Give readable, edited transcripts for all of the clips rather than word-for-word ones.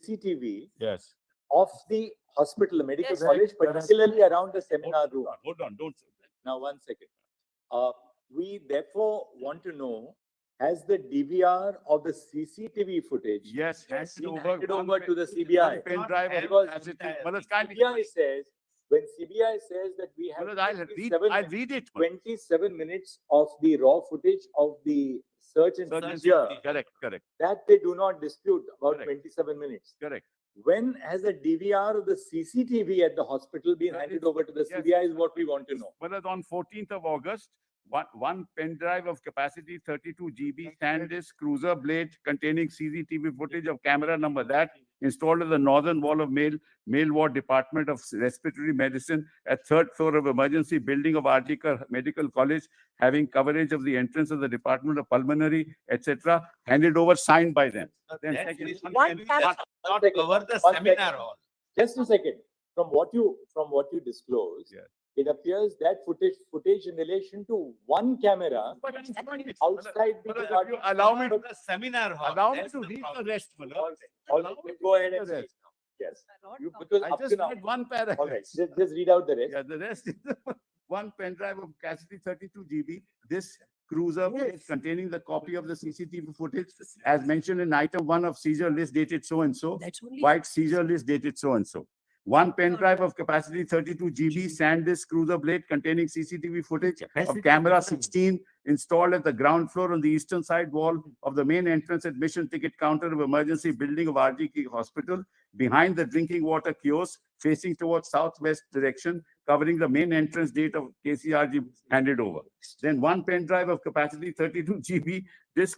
CCTV Yes. of the hospital, the medical Yes. college, particularly around the seminar room. Hold on, don't. Now, 1 second. We therefore want to know, has the DVR of the CCTV footage Yes, been handed handed over over to the CBI? pen drive Because kindly. CBI says, when CBI says that we have I'll 27 read it. 27 minutes of the raw footage of the search and seizure, Correct. that they do not dispute about Correct. 27 minutes. Correct. When has the DVR of the CCTV at the hospital been That handed is- over to the yes. CBI is what we want to know. Well, on 14th of August, one pen drive of capacity 32 GB SanDisk cruiser blade containing CCTV footage of camera number that installed at the northern wall of male ward Department of Respiratory Medicine at third floor of emergency building of RG Medical College, having coverage of the entrance of the Department of Pulmonary, etc., handed over, signed by them. Then second, Not cover the seminar hall. Just a second. From what you disclosed, Yes. it appears that footage in relation to one camera outside the If garden. you allow me to The seminar hall. allow me That's to the read the problem. rest, Mullah. All right, go ahead and The read. rest. Yes. Because I up to just now. read one paragraph. All right, just read out the rest. Yeah, the rest is one pen drive of capacity 32 GB. This cruiser is containing the copy of the CCTV footage as mentioned in item 1 of seizure list dated so and so. That's only. White seizure list dated so and so. One pen drive of capacity 32 GB SanDisk cruiser blade containing CCTV footage of camera 16 installed at the ground floor on the eastern side wall of the main entrance admission ticket counter of emergency building of RGK Hospital, behind the drinking water kiosk facing towards southwest direction, covering the main entrance gate of KCRG, handed over. Then one pen drive of capacity 32 GB, this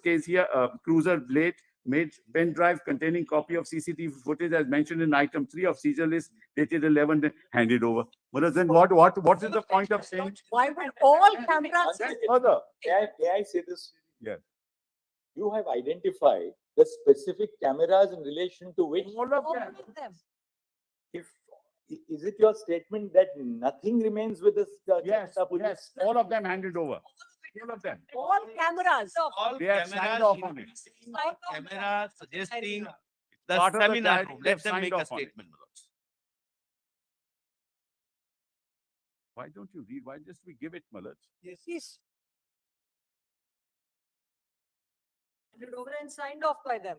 cruiser blade made pen drive containing copy of CCTV footage as mentioned in item 3 of seizure list dated 11, handed over. Well, then what is the point of saying? Why would all cameras? Further. May I say this? Yes. You have identified the specific cameras in relation to which, All of All them. of them. is it your statement that nothing remains with this? Yes, all of them handed over. All of them. All cameras. They have signed off on it. Camera suggesting the Part of the seminar clarity, room. they've Let them signed make a off on it. statement. Why don't you read? Why just we give it, Malaj? Yes. Handed over and signed off by them.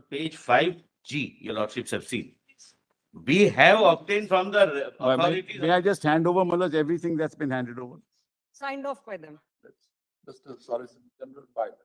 Page 5G, your lordships have seen. We have obtained from the authorities. May I just hand over, Malaj, everything that's been handed over? Signed off by them. Mr. Solicitor General, 5 minutes.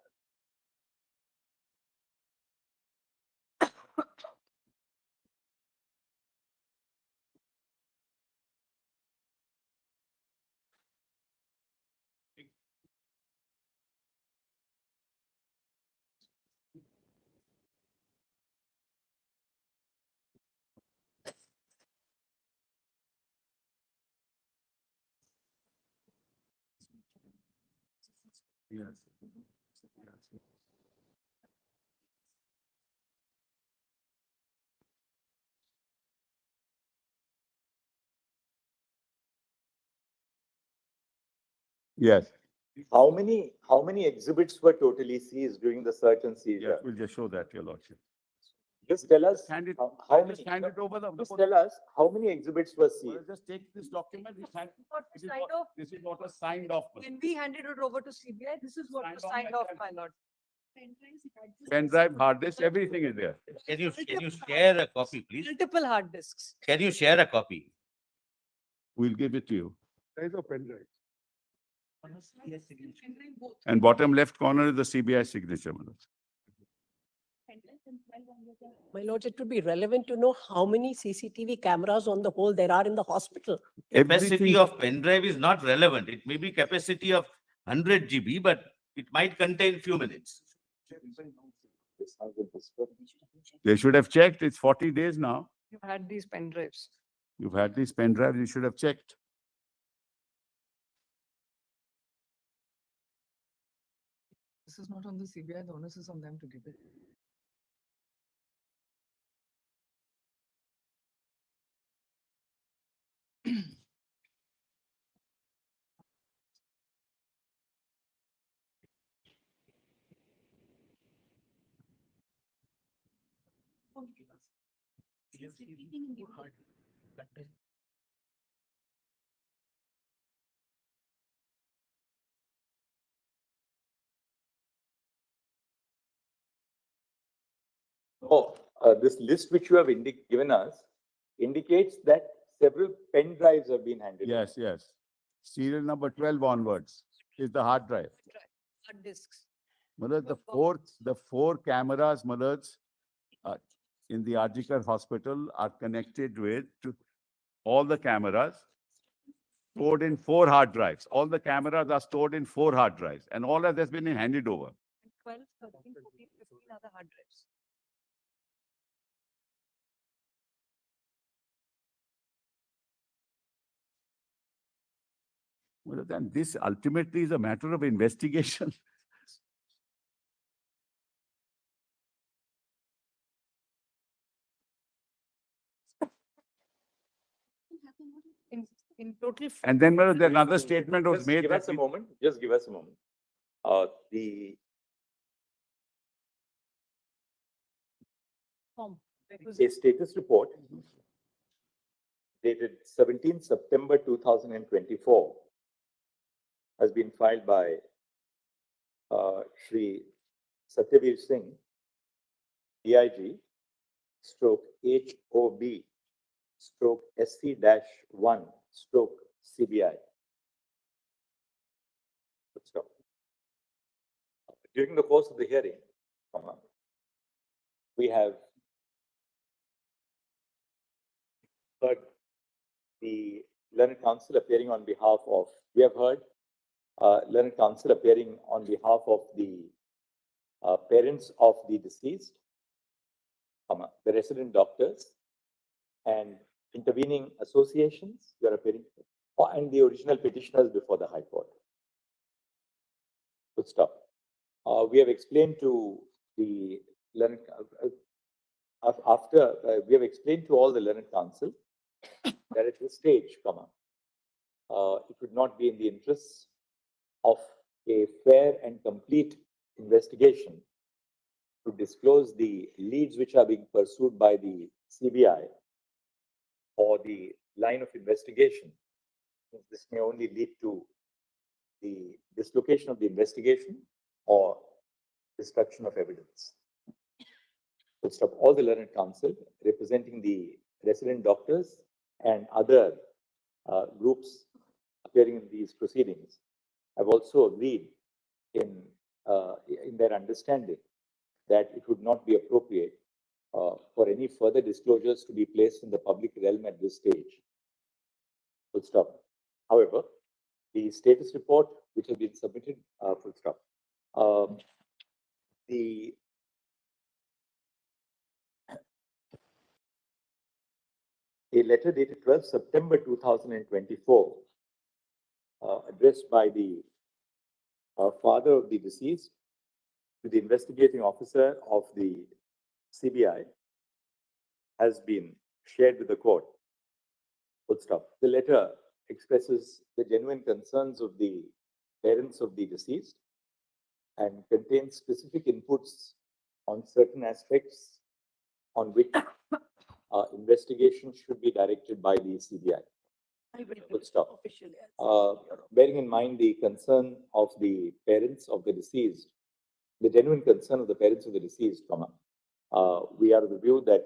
Yes. Yes, How many exhibits were totally seized during the search and seizure? we'll just show that, your lordship. Just tell us Hand it, how just many, hand it over the. just tell us how many exhibits were Well, seized. just take this document, What this is signed what, off, this is what was signed off. when we handed it over to CBI, this is what Signed was off signed by off, them. my lord. Pen drive, hard disk, everything is there. Can you share a copy, please? Multiple hard disks. Can you share a copy? We'll give it to you. There is a pen drive. And bottom left corner is the CBI signature, Manoj. My lords, it would be relevant to know how many CCTV cameras on the whole there are in the hospital. Capacity Everything- of pen drive is not relevant. It may be capacity of 100 GB, but it might contain few minutes. They should have checked. It's 40 days now. You had these pen drives. You've had these pen drives, you should have checked. This is not on the CBI, the onus is on them to give it. Oh, this list which you have given us indicates that several pen drives have been handed. over. Yes, yes. Serial number 12 onwards is the hard drive. Hard disks. Manoj, the four cameras, Manoj, in the Arjikar hospital are connected with all the cameras stored in 4 hard drives. All the cameras are stored in 4 hard drives and all of that's been handed over. 12, 13, 14, 15 other hard drives. Well, then this ultimately is a matter of investigation. In total. And then Manoj, then another statement was Just made give that us a moment, just give us a moment. The Form. a status report dated 17 September 2024 has been filed by Shri Satyavir Singh, DIG, stroke HOB, stroke SC-1, stroke CBI. Stop. During the course of the hearing, we have heard the learned counsel appearing on behalf of, we have heard learned counsel appearing on behalf of the parents of the deceased, the resident doctors, and intervening associations who are appearing, and the original petitioners before the High Court. Good stop. We have explained to the learned, we have explained to all the learned counsel that at this stage, it would not be in the interests of a fair and complete investigation to disclose the leads which are being pursued by the CBI or the line of investigation. This may only lead to the dislocation of the investigation or destruction of evidence. We'll stop. All the learned counsel representing the resident doctors and other groups appearing in these proceedings have also agreed in their understanding that it would not be appropriate for any further disclosures to be placed in the public realm at this stage. Full stop. However, the status report which has been submitted, full stop. A letter dated 12 September 2024, addressed by the father of the deceased to the investigating officer of the CBI, has been shared with the court. Full stop. The letter expresses the genuine concerns of the parents of the deceased and contains specific inputs on certain aspects on which investigation should be directed by the CBI. Full stop. Officially. Bearing in mind the concern of the parents of the deceased, the genuine concern of the parents of the deceased, we are of the view that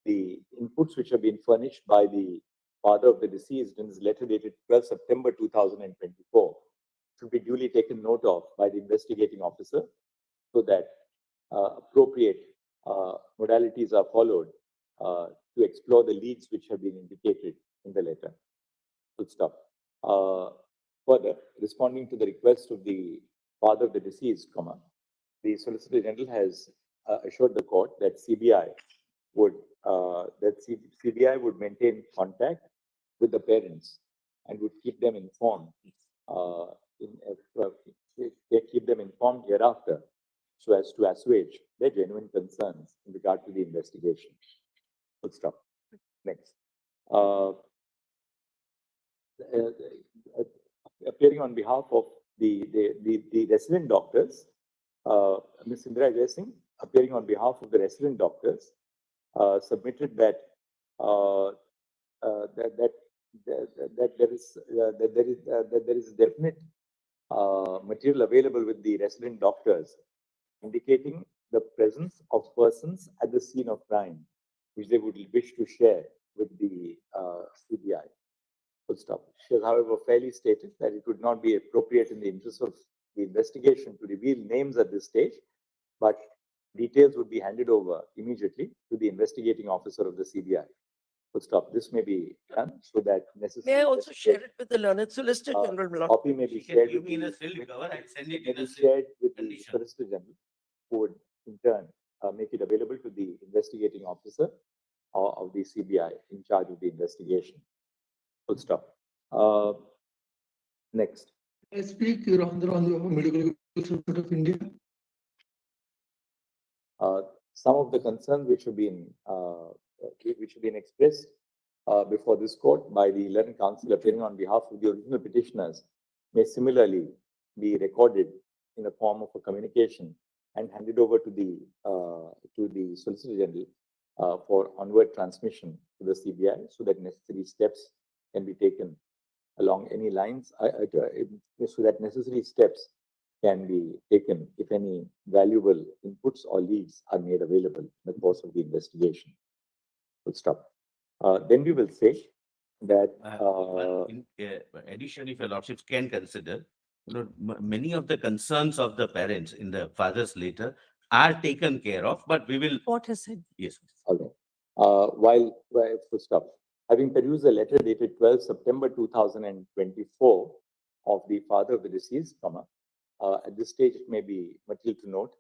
the inputs which have been furnished by the father of the deceased in his letter dated 12 September 2024 should be duly taken note of by the investigating officer so that appropriate modalities are followed to explore the leads which have been indicated in the letter. Full stop. Further, responding to the request of the father of the deceased, the Solicitor General has assured the court that CBI would CBI would maintain contact with the parents and would keep them informed keep them informed hereafter so as to assuage their genuine concerns in regard to the investigation. Full stop. Next. Appearing on behalf of the resident doctors, Ms. Indira Jai Singh, appearing on behalf of the resident doctors, submitted that there is definite material available with the resident doctors indicating the presence of persons at the scene of crime which they would wish to share with the CBI. Full stop. She has, however, fairly stated that it would not be appropriate in the interest of the investigation to reveal names at this stage, but details would be handed over immediately to the investigating officer of the CBI. Full stop. This may be done so that necessary. May I also share it with the learned solicitor general? my lord? Copy may be She can shared give with me in a the- sealed cover and send it may in be a sealed shared with the condition. Solicitor General, who would in turn make it available to the investigating officer of the CBI in charge of the investigation. Full stop. Next. I speak, Your Honor, on the Medical Institute of India. Some of the concerns which have been expressed before this court by the learned counsel appearing on behalf of the original petitioners may similarly be recorded in the form of a communication and handed over to the Solicitor General for onward transmission to the CBI so that necessary steps can be taken along any lines, so that necessary steps can be taken if any valuable inputs or leads are made available in the course of the investigation. Full stop. Then we will say that Addition, if your lordships can consider, many of the concerns of the parents in the father's letter are taken care of, but we will, What has said? yes. Okay. Full stop. Having perused the letter dated 12 September 2024 of the father of the deceased, at this stage it may be material to note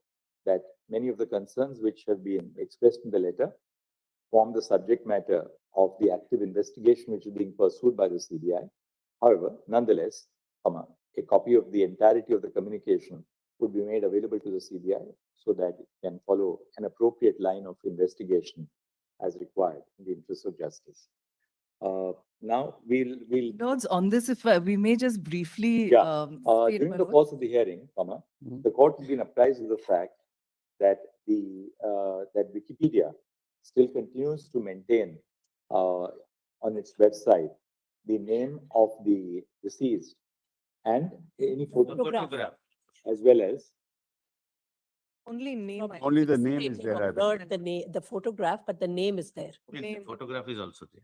that many of the concerns which have been expressed in the letter form the subject matter of the active investigation which is being pursued by the CBI. However, nonetheless, a copy of the entirety of the communication would be made available to the CBI so that it can follow an appropriate line of investigation as required in the interest of justice. Now we'll Lords, on this, if we may just briefly. Yeah, state, during my the lord. course of the hearing, the court has been apprised of the fact that that Wikipedia still continues to maintain on its website the name of the deceased and any photograph Photograph. as well as Only name. I Only the think. name is Stating there, I of birth, the photograph, but the name is there. Yes, the Name. photograph is also there.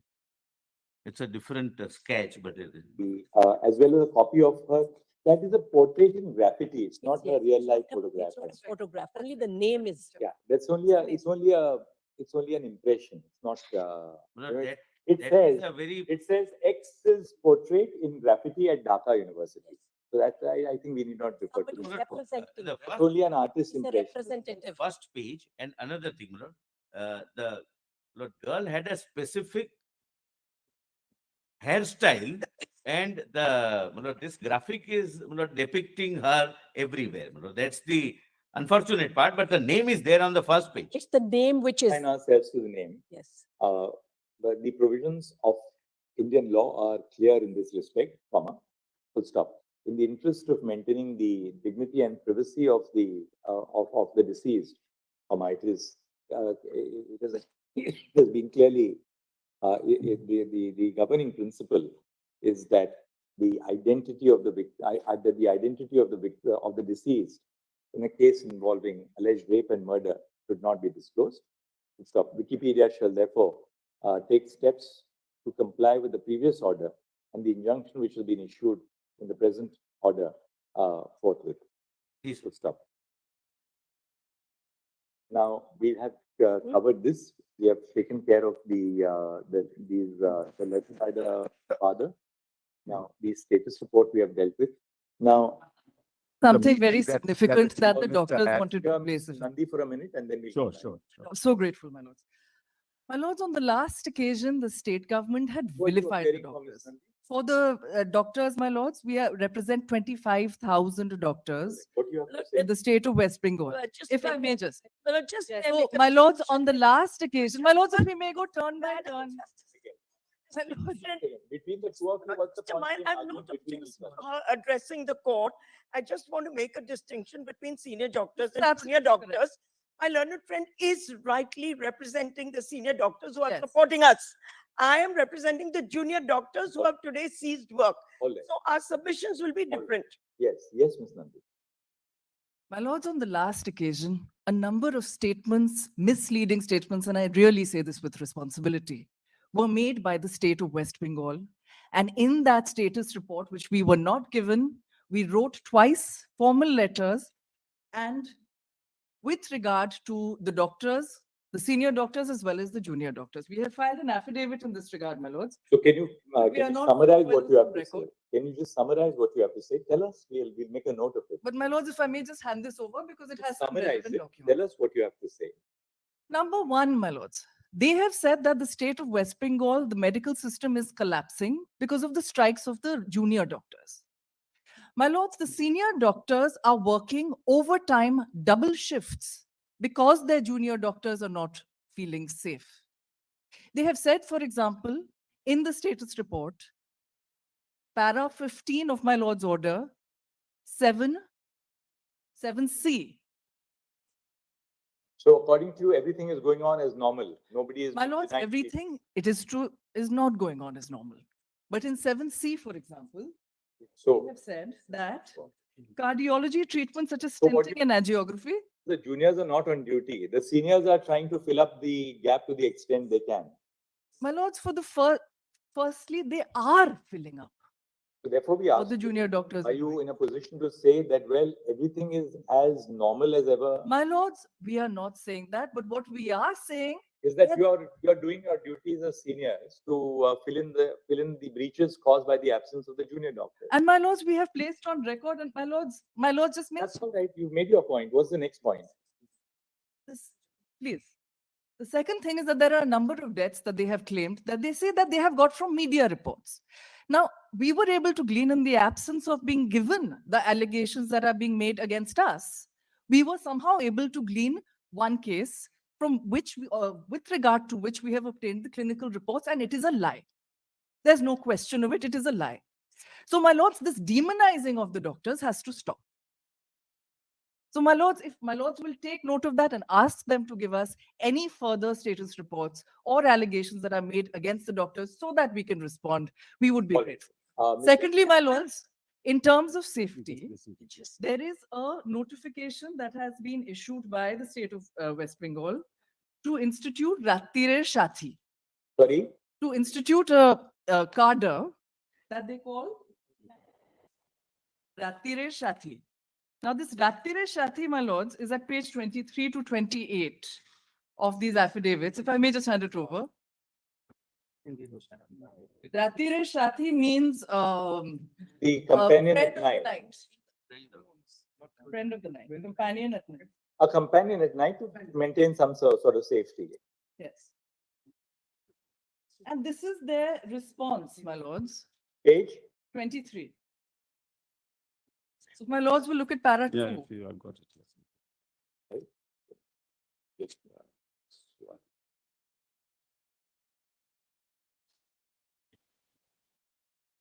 It's a different sketch, but the as well as a copy of her. That is a portrait in graffiti. It's not a Yes, real life it's photograph. not a photograph, only the name is. Yeah, that's only a. It's only an impression. It's not. that It that says. is a very, It says X's portrait in graffiti at Dhaka University. So that I think we need not refer to Somebody this. is representing. the It's first, only an artist It's a impression. representative. first page and another thing, the girl had a specific hairstyle and this graphic is depicting her everywhere. That's the unfortunate part, but the name is there on the first page. It's the name which is, Assign ourselves to the name. yes. But the provisions of Indian law are clear in this respect, full stop. In the interest of maintaining the dignity and privacy of the deceased, it is it has been clearly, the governing principle is that the identity of the the identity of the victim, of the deceased in a case involving alleged rape and murder should not be disclosed. So Wikipedia shall therefore take steps to comply with the previous order and the injunction which has been issued in the present order forthwith. Please. Full stop. Now, we have covered this. We have taken care of the letter by the father. Now, the status report we have dealt with. Now, Something very that- significant that the Mr. doctors Ad- wanted to hear place. in. Nandi for a minute and then we. Sure, sure. I'm so grateful, my lords. My lords, on the last occasion, the state government had vilified the doctors. For the doctors, my lords, we represent 25,000 doctors What you have to in say? the state of West Bengal. Well, just If I make- may just. well, just So, make a my lords, distinction. on the last occasion, my lords, if we may go turn by Madam, turn. just- My lords, Between the two of you, what's the Mr. Mine, constant I'm argument not between each other? addressing the court. I just want to make a distinction between senior doctors and That's junior correct. doctors. My learned friend is rightly representing the senior doctors who are Yes. supporting us. I am representing the junior doctors who have today ceased work. All right. So our submissions will be different. Yes, yes, Ms. Nandi. My lords, on the last occasion, a number of statements, misleading statements, and I really say this with responsibility, were made by the state of West Bengal. And in that status report, which we were not given, we wrote twice formal letters. And with regard to the doctors, the senior doctors as well as the junior doctors, we have filed an affidavit in this regard, my lords. So can you, We are can you not summarize well what you have to record. say? Can you just summarize what you have to say? Tell us, we'll make a note of it. But my lords, if I may just hand this over because it has some Summarize relevant it. documents. Tell us what you have to say. Number one, my lords, they have said that the state of West Bengal, the medical system is collapsing because of the strikes of the junior doctors. My lords, the senior doctors are working overtime double shifts because their junior doctors are not feeling safe. They have said, for example, in the status report, para 15 of my lord's order, 7C. So according to you, everything is going on as normal. Nobody is. My lords, denying the- everything, it is true, is not going on as normal. But in 7C, for example, they So have said that cardiology treatments such as So what stenting and angiography, the juniors are not on duty. The seniors are trying to fill up the gap to the extent they can. my lords, for the firstly, they are filling up So therefore we for ask, the junior doctors. are you in a position to say that, well, everything is as normal as ever? My lords, we are not saying that, but what we are saying, Is that Yeah. you are doing your duties as seniors to fill in the breaches caused by the absence of the junior doctors? and my lords, we have placed on record, and my lords just make That's all right. You made your point. What's the next point? this, please. The second thing is that there are a number of deaths that they have claimed that they say that they have got from media reports. Now, we were able to glean in the absence of being given the allegations that are being made against us. We were somehow able to glean one case from which, with regard to which we have obtained the clinical reports, and it is a lie. There's no question of it. It is a lie. So, my lords, this demonizing of the doctors has to stop. So, my lords, if my lords will take note of that and ask them to give us any further status reports or allegations that are made against the doctors so that we can respond, we would be All right. grateful. Mr. Secondly, my lords, in terms of safety, there is a notification that has been issued by the state of West Bengal to institute Rattire Shathi, Sorry, to institute a cadre that they call Rattire Shathi. Now, this Rattire Shathi, my lords, is at page 23 to 28 of these affidavits. If I may just hand it over. Rattire Shathi means the companion friend at of the night. night. Friend of the night, companion at night. A companion at night to maintain some sort of safety. Yes. And this is their response, my lords, Page? 23. So my lords will look at para Yeah, 2. if you have got it. yes. Yes.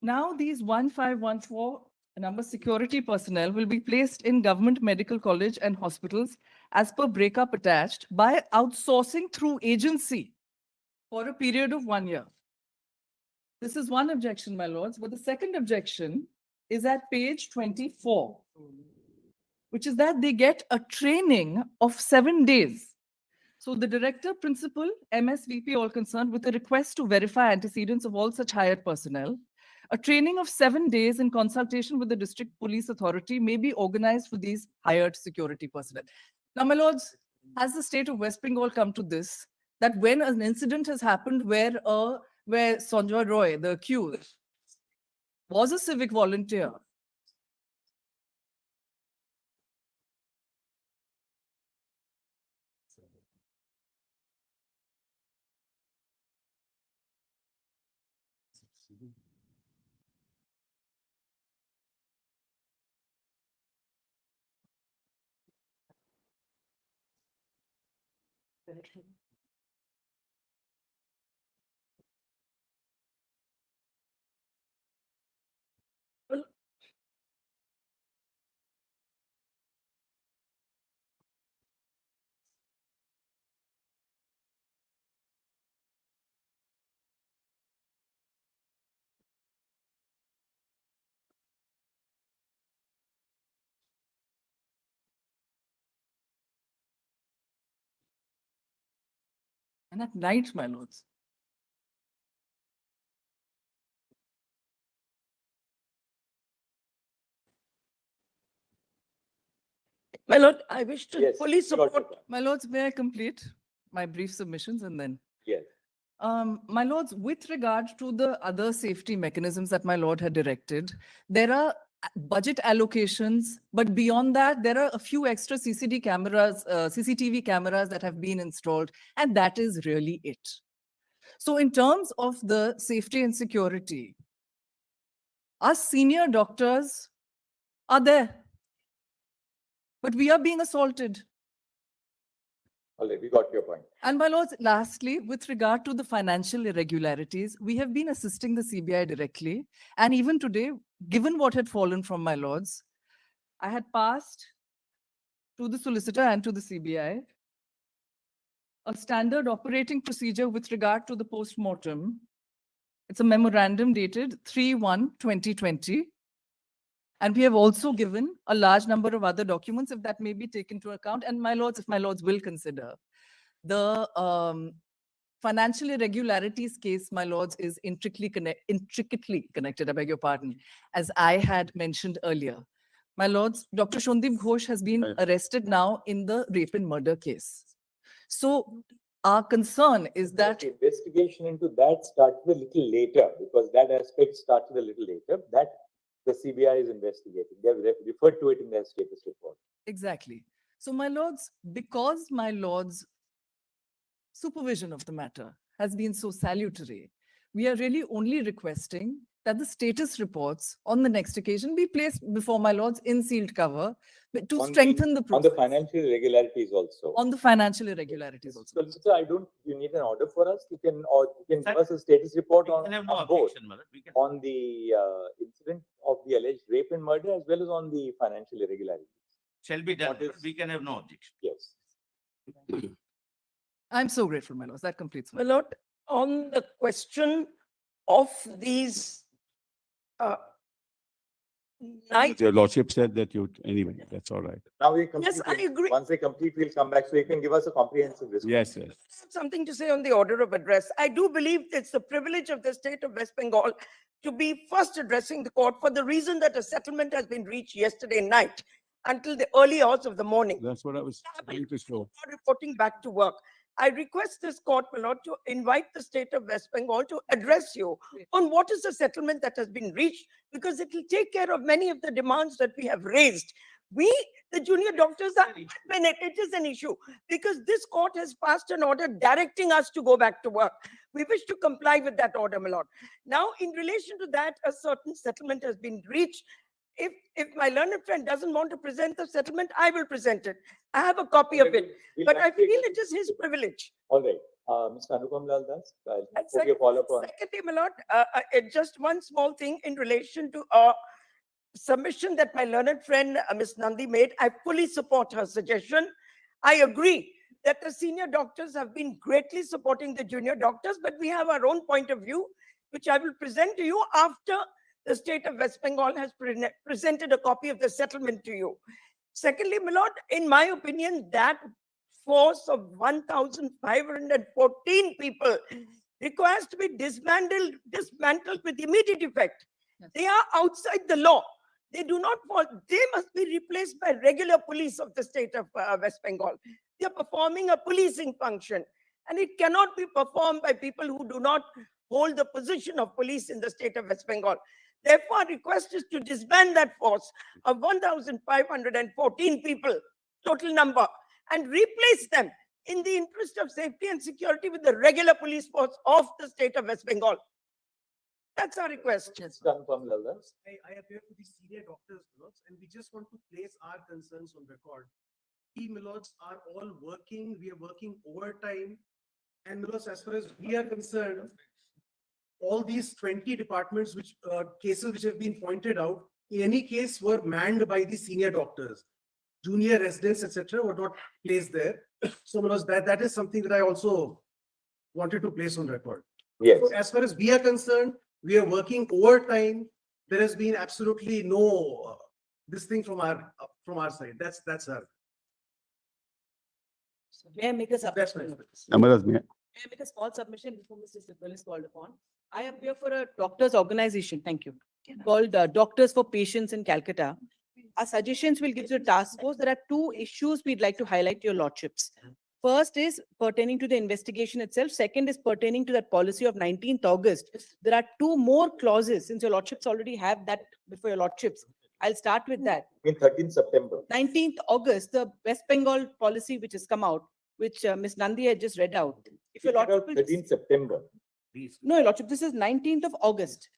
Now these 1514 Security personnel will be placed in government medical college and hospitals as per breakup attached by outsourcing through agency for a period of 1 year. This is one objection, my lords. But the second objection is at page 24, which is that they get a training of 7 days. So the director, principal, MSVP, all concerned, with a request to verify antecedents of all such hired personnel. A training of 7 days in consultation with the district police authority may be organized for these hired security personnel. Now, my lords, has the state of West Bengal come to this, that when an incident has happened where Sanjoy Roy, the accused, was a civic volunteer, and at night, my lords. My lord, I wish to Yes, fully you got your support. point. My lords, may I complete my brief submissions and then? Yes. My lords, with regard to the other safety mechanisms that my lord had directed, there are budget allocations, but beyond that, there are a few extra CCTV cameras that have been installed, and that is really it. So in terms of the safety and security, our senior doctors are there, but we are being assaulted. All right, we got your point. And my lords, lastly, with regard to the financial irregularities, we have been assisting the CBI directly. And even today, given what had fallen from my lords, I had passed to the solicitor and to the CBI a standard operating procedure with regard to the post-mortem. It's a memorandum dated 3/1/2020. And we have also given a large number of other documents, if that may be taken into account. And my lords, if my lords will consider, the financial irregularities case, my lords, is intricately connected, I beg your pardon, as I had mentioned earlier. My lords, Dr. Shondeep Ghosh has been arrested now in the rape and murder case. So our concern is that The investigation into that started a little later, because that aspect started a little later. That the CBI is investigating. They have referred to it in their status report. exactly. So my lords, because my lords' supervision of the matter has been so salutary, we are really only requesting that the status reports on the next occasion be placed before my lords in sealed cover but to On the- strengthen the On process. the financial irregularities also. On the financial irregularities also. Solicitor, you need an order for us? You can give Sir, us a status report We on can have no both. objection, Madam. We can. On the incident of the alleged rape and murder, as well as on the financial irregularities. Shall be done. What is- We can have no objection. Yes. I'm so grateful, my lords. That completes my. My lord, on the question of these night, Your lordship said that you, anyway, that's all right. Now we complete. yes, I it. agree. Once they complete, we'll come back. So you can give us a comprehensive response. Yes, yes. I have something to say on the order of address. I do believe it's the privilege of the state of West Bengal to be first addressing the court for the reason that a settlement has been reached yesterday night until the early hours of the morning. That's what I was trying to show. Not reporting back to work. I request this court, my lord, to invite the state of West Bengal to address you on what is the settlement that has been reached, because it will take care of many of the demands that we have raised. We, the junior doctors, are it is an issue because this court has passed an order directing us to go back to work. We wish to comply with that order, my lord. Now, in relation to that, a certain settlement has been reached. If my learned friend doesn't want to present the settlement, I will present it. I have a copy of it, We'll but I actually- feel it is his privilege. All right. Mr. Anupam Lal Das, I'll And put your follow-up on. Secondly, my lord, just one small thing in relation to submission that my learned friend, Ms. Nandi made, I fully support her suggestion. I agree that the senior doctors have been greatly supporting the junior doctors, but we have our own point of view, which I will present to you after the state of West Bengal has presented a copy of the settlement to you. Secondly, my lord, in my opinion, that force of 1,514 people requires to be dismantled with immediate effect. Yes. They are outside the law. They do not fall. They must be replaced by regular police of the state of West Bengal. They are performing a policing function, and it cannot be performed by people who do not hold the position of police in the state of West Bengal. Therefore, our request is to disband that force of 1,514 people, total number, and replace them in the interest of safety and security with the regular police force of the state of West Bengal. That's our request. Confirm, Lalla. I appear to the senior doctors, Milords, and we just want to place our concerns on record. We, Milords, are all working, we are working overtime. And Milords, as far as we are concerned, all these 20 departments which, cases which have been pointed out, in any case were manned by the senior doctors. Junior residents, etc., were not placed there. So Milords, that is something that I also wanted to place on record. Yes. So as far as we are concerned, we are working overtime. There has been absolutely no this thing from our side. That's our. May I make a That's submission? my. Amaras, May I make a small submission before Mr. Sibal is called upon? I appear for a doctors organization, thank you, called Doctors for Patients in Calcutta. Our suggestions will give to the task force. There are two issues we'd like to highlight to your lordships. First is pertaining to the investigation itself. Second is pertaining to that policy of 19th August. There are two more clauses, since your lordships already have that before your lordships. I'll start with that. In 13th September. 19th August, the West Bengal policy which has come out, which Ms. Nandi had just read out. If your About lordship will just- 13th September. No, your lordship, this is 19th of August.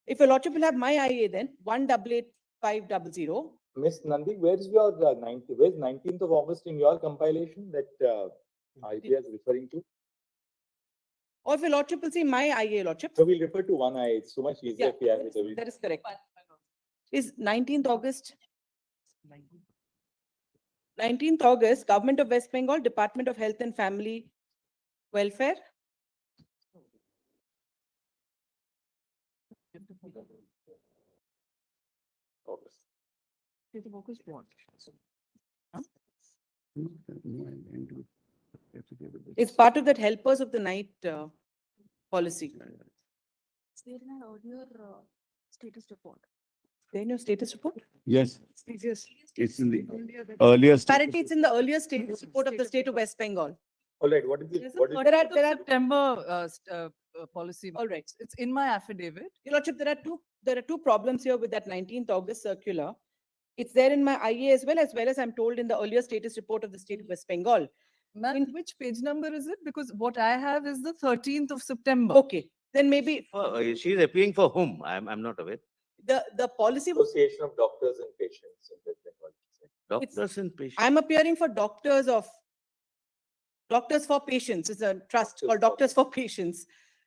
If your lordship will have my IA then, 188500. Miss Nandi, where's your where's 19th of August in your compilation that idea is referring to? Or if your lordship will see my IA, lordship. So we'll refer to one eye. It's so much easier Yeah, if we have it every. that is correct. Is 19th August. 19th August, Government of West Bengal, Department of Health and Family Welfare. August. It's part of that helpers of the night policy. There in our earlier status report. There in your status report? Yes, it's in the earlier. stage. Apparently, it's in the earlier status report of the state of West Bengal. All right, what is it? There's a What is? There are, September policy. all right. It's in my affidavit. Your lordship, there are two problems here with that 19th August circular. It's there in my IA as well as I'm told in the earlier status report of the state of West Bengal. Ma'am, which page number is it? Because what I have is the 13th of September. Okay, then maybe She's appealing for whom? I'm not aware. the policy, was- Association of Doctors and Patients. in West Bengal. Doctors and patients. I'm appearing for Doctors for Patients. It's a trust called Doctors for Patients.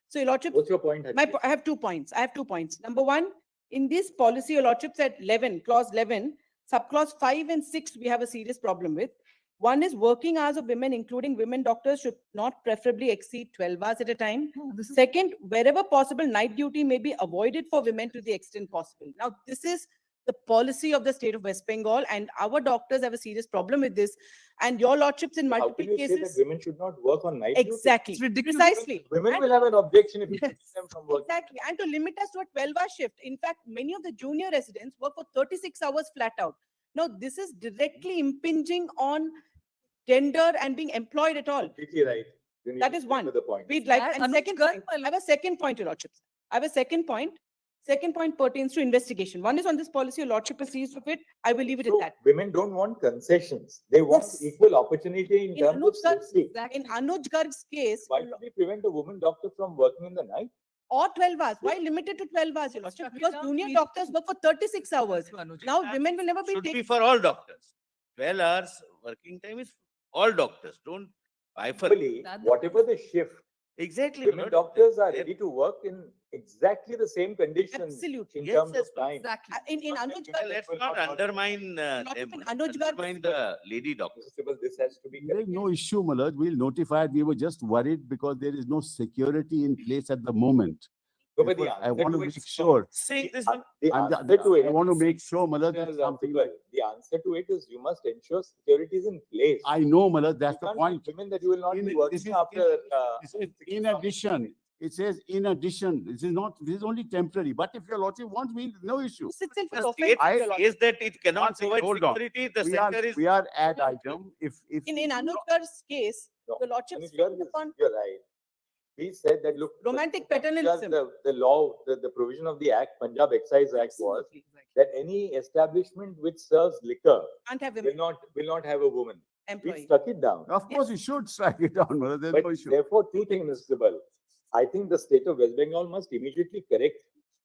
So your lordship, What's your point? Harshit? I have 2 points. I have 2 points. Number one, in this policy, your lordship said 11, clause 11, subclause 5 and 6, we have a serious problem with. One is working hours of women, including women doctors, should not preferably exceed 12 hours at a time. No, this is Second, wherever possible, night duty may be avoided for women to the extent possible. Now, this is the policy of the state of West Bengal, and our doctors have a serious problem with this. And your lordships in How multiple can you say that cases. women should not work on night duty? Exactly, It's ridiculous. precisely. Women And- will have an objection if you keep Yes, them from working. Exactly, and to limit us to a 12-hour shift. In fact, many of the junior residents work for 36 hours flat out. Now, this is directly impinging on gender and being employed at all. Completely right. You need That to is stick one. with the point. We'd like, And and Anuj second Garg, point, my I have a second point, your lordships. I have a second point. Second point pertains to investigation. One is on this policy, your lordship is seized of it. I will leave it at So that. women don't want concessions. They want Yes. equal opportunity in In terms of Anuj Garg- safety. In Anuj Garg's case, Why should we prevent a woman doctor from working in the night? or 12 hours, why limited to 12 hours, your lordship? Because junior doctors work for 36 hours. Now, women will never be Should be taken. for all doctors. 12 hours working time is all doctors. Don't bifurcate. Actually, That- whatever the shift, Exactly. Women Lord. doctors are They- ready to work in exactly the same conditions Absolutely. in Yes, terms yes, of time. Exactly. In Well, Anuj let's will not not- undermine Not them, even Anuj Garg- undermine the lady doctors. Mr. Sibal, this has to be There is corrected. no issue, Malad. We'll notify it. We were just worried because there is no security in place at the moment. No, but the Therefore, I answer want to to make it- sure. Saying this The one, the And answer to it. I want to make sure, Malad, that Mr. something Sibal, like, the answer to it is you must ensure security is in place. I know, Malad, that's You the can't point. tell women that you will not In- be this working is- after. This is in addition, it says in addition, this is not, this is only temporary, but if your lordship wants, we, no issue. Sits in for the perfect. state I- your lordship. says that it cannot One second, provide hold on. security, the center is. We are at item, if. In Anuj Garg's case, No, the lordship Anuj frowned Garg is- upon You're right. He said that, look. romantic Punjab, paternalism. The law, the provision of the act, Punjab Excise Act was Absolutely. that any establishment which serves liquor Can't have will women not have a woman. We employees. stuck it down. Of course, you should strike it down, Malad, there's But no issue. therefore, two things, Mr. Sibal. I think the state of West Bengal must immediately correct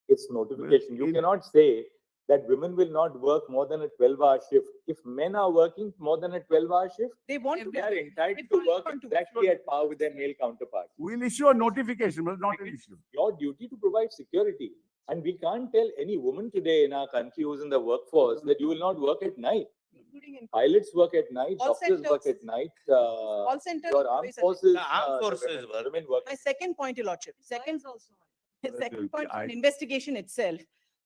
its notification. You in- cannot say that women will not work more than a 12-hour shift. If men are working more than a 12-hour shift, They want to. they are entitled They to don't work want to. exactly at par with their male counterparts. We'll issue a notification, but not an issue. Your duty to provide security. And we can't tell any woman today in our country who's in the workforce that you will not work at night. Including in Pilots work at night, Call doctors work centers. at night, call center. your armed forces. The armed the forces women- work. women work. My second point, your lordship, second, the Well, second point, I- on investigation itself.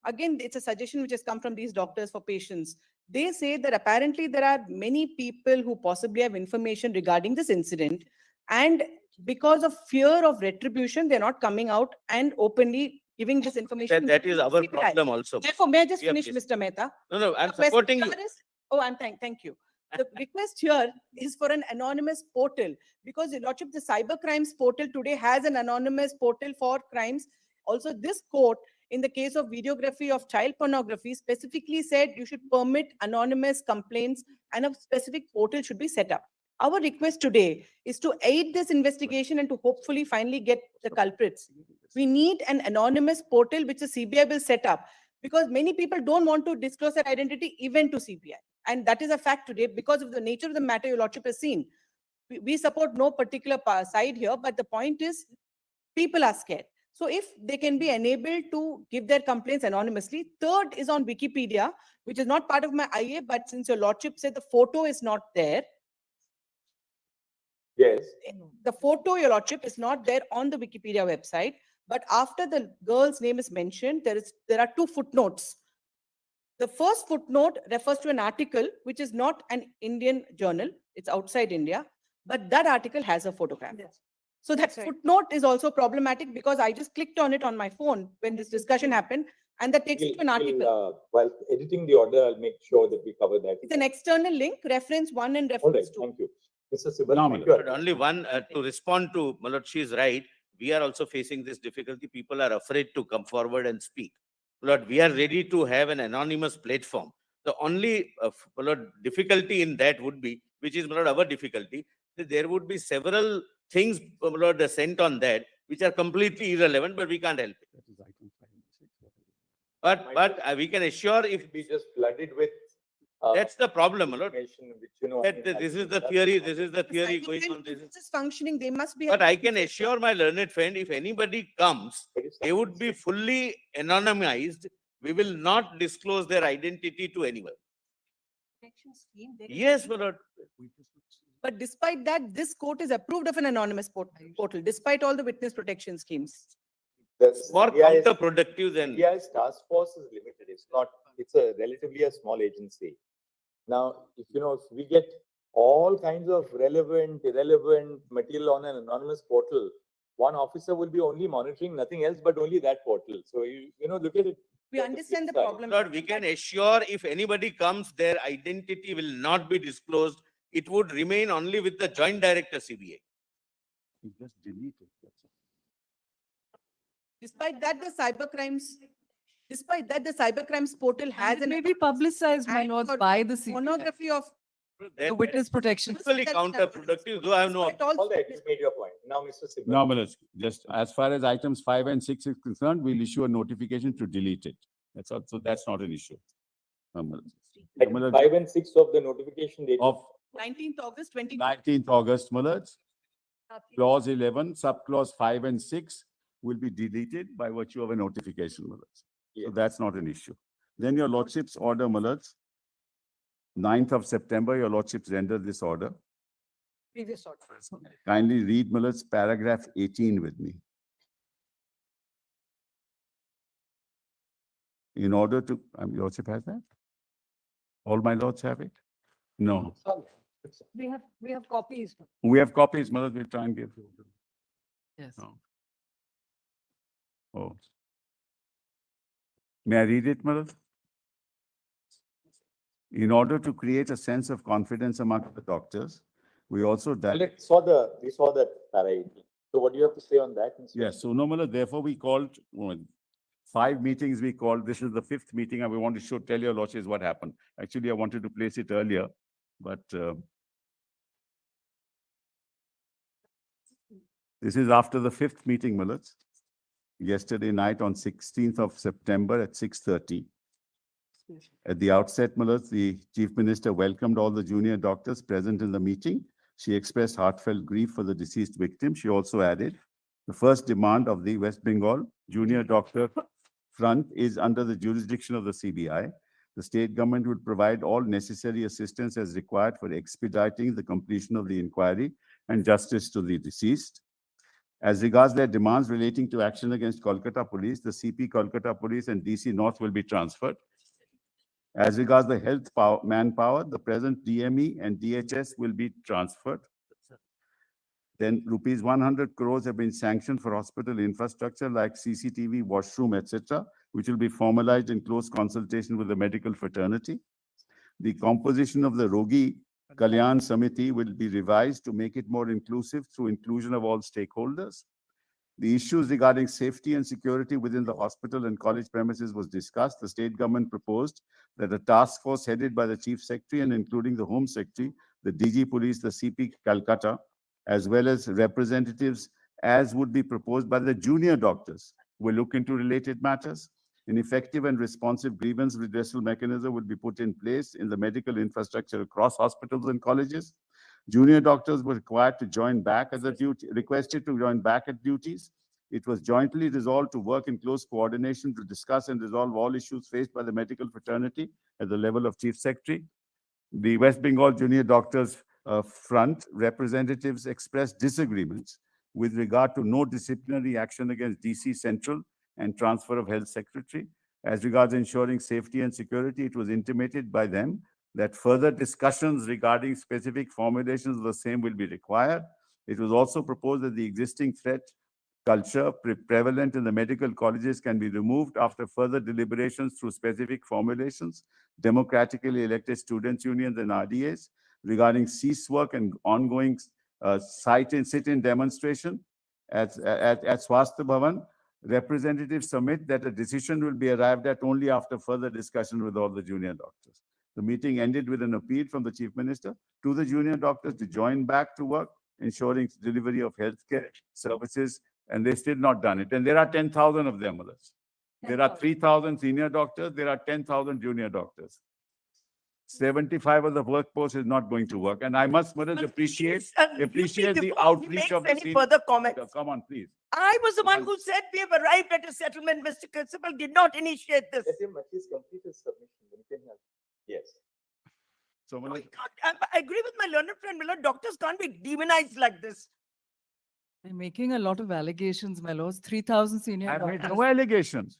Again, it's a suggestion which has come from these doctors for patients. They say that apparently there are many people who possibly have information regarding this incident. And because of fear of retribution, they're not coming out and openly giving this information. That is our CPI. problem also. Therefore, may I just Yeah, finish, please. Mr. Mehta? No, I'm The question supporting you. here is- Oh, thank you. The request here is for an anonymous portal because Your Lordship, the cyber crimes portal today has an anonymous portal for crimes. Also, this court, in the case of videography of child pornography, specifically said you should permit anonymous complaints and a specific portal should be set up. Our request today is to aid this investigation and to hopefully finally get the culprits. We need an anonymous portal which the CBI will set up because many people don't want to disclose their identity even to CBI. And that is a fact today because of the nature of the matter Your Lordship has seen. We support no particular side here, but the point is people are scared. So if they can be enabled to give their complaints anonymously. Third is on Wikipedia, which is not part of my IA, but since Your Lordship said the photo is not there, Yes. the photo, Your Lordship, is not there on the Wikipedia website. But after the girl's name is mentioned, there are two footnotes. The first footnote refers to an article which is not an Indian journal. It's outside India, but that article has a photograph. So that That's right. footnote is also problematic because I just clicked on it on my phone when this discussion happened, and that takes me to an article. While editing the order, I'll make sure that we cover that. It's an external link, reference 1 and All right, reference 2. thank you. Mr. Sibal, No, thank Malad. you. But only one, to respond to Malad, she is right. We are also facing this difficulty. People are afraid to come forward and speak. Malad, we are ready to have an anonymous platform. The only Malad, difficulty in that would be, which is Malad, our difficulty, that there would be several things Malad, sent on that which are completely irrelevant, but we can't help it. But we can assure if Be just flooded with. that's the problem, Malad, information which, you know. that this is the theory, this is the theory Cyber going crime on. This is. business is functioning, they must be. But able I to can say- assure my learned friend, if anybody comes, they would be fully anonymized. We will not disclose their identity to anyone. Yes, Malad. But despite that, this court is approved of an anonymous portal, despite all the witness protection schemes. More counterproductive than. CBI's task force is limited. It's not, it's a relatively a small agency. Now, if we get all kinds of relevant, irrelevant material on an anonymous portal, one officer will be only monitoring nothing else but only that portal. So look at it. We understand the flip side. problem. Lord, we can assure if anybody comes, their identity will not be disclosed. It would remain only with the joint director CBI. Just delete it. That's all. Despite that, the cyber crimes portal has And it an may be publicized, my and lords, for by the CBI, pornography of. the witness protection. Equally counterproductive, though I have no. Despite all All right, you made your point. Now, Mr. Sibal. No, Malad, just as far as items 5 and 6 is concerned, we'll issue a notification to delete it. That's all, so that's not an issue. Malad. Item Malad, 5 and 6 of the notification date. Of 19th August 20. 19th August, Malad, Clause 11, subclause 5 and 6 will be deleted by virtue of a notification, my lords. So Yes. that's not an issue. Then your lordship's order, my lords. 9th of September, your lordships rendered this order. Previous order. Kindly read, my lords, paragraph 18 with me. In order to, your lordship has that? All my lords have it? No. We have copies. We have copies, my lords, we'll try and give you. Yes. No. Oh. May I read it, my lord? In order to create a sense of confidence among the doctors, we also We saw that para 18. So what do you have to say on that? Mr. yes, so no, my lord, therefore we called, 5 meetings we called. This is the 5th meeting and we want to tell your lordships what happened. Actually, I wanted to place it earlier, but this is after the 5th meeting, my lords. Yesterday night on 16th of September at 6:30. At the outset, my lords, the Chief Minister welcomed all the junior doctors present in the meeting. She expressed heartfelt grief for the deceased victim. She also added, the first demand of the West Bengal Junior Doctor Front is under the jurisdiction of the CBI. The state government will provide all necessary assistance as required for expediting the completion of the inquiry and justice to the deceased. As regards their demands relating to action against Kolkata Police, the CP Kolkata Police and DC North will be transferred. As regards the manpower, the present DME and DHS will be transferred. Then rupees 100 crores have been sanctioned for hospital infrastructure like CCTV, washroom, etc., which will be formalized in close consultation with the medical fraternity. The composition of the Rogi Kalyan Samiti will be revised to make it more inclusive through inclusion of all stakeholders. The issues regarding safety and security within the hospital and college premises was discussed. The state government proposed that a task force headed by the Chief Secretary and including the Home Secretary, the DG Police, the CP Calcutta, as well as representatives as would be proposed by the junior doctors, will look into related matters. An effective and responsive grievance redressal mechanism will be put in place in the medical infrastructure across hospitals and colleges. Junior doctors were required to join back at requested to join back at duties. It was jointly resolved to work in close coordination to discuss and resolve all issues faced by the medical fraternity at the level of Chief Secretary. The West Bengal Junior Doctors Front representatives expressed disagreements with regard to no disciplinary action against DC Central and transfer of Health Secretary. As regards ensuring safety and security, it was intimated by them that further discussions regarding specific formulations of the same will be required. It was also proposed that the existing threat culture prevalent in the medical colleges can be removed after further deliberations through specific formulations, democratically elected students' unions and RDAs regarding cease work and ongoing sit-in demonstration at Swasthya Bhavan. Representatives submit that a decision will be arrived at only after further discussion with all the junior doctors. The meeting ended with an appeal from the Chief Minister to the junior doctors to join back to work, ensuring delivery of healthcare services, and they've still not done it. And there are 10,000 of them. There are 3,000 senior doctors, there are 10,000 junior doctors. 75 of the workforce is not going to work. And I must appreciate the outreach of the Any senior. further comments? Come on, please. I was the one who said we have arrived at a settlement. Mr. Principal did not initiate this. Let him at least complete his submission. Then you can have. Yes. So, No, I agree with my learned friend, my lord. Doctors can't be demonized like this. They're making a lot of allegations, my lords. 3,000 senior I've made doctors. no allegations.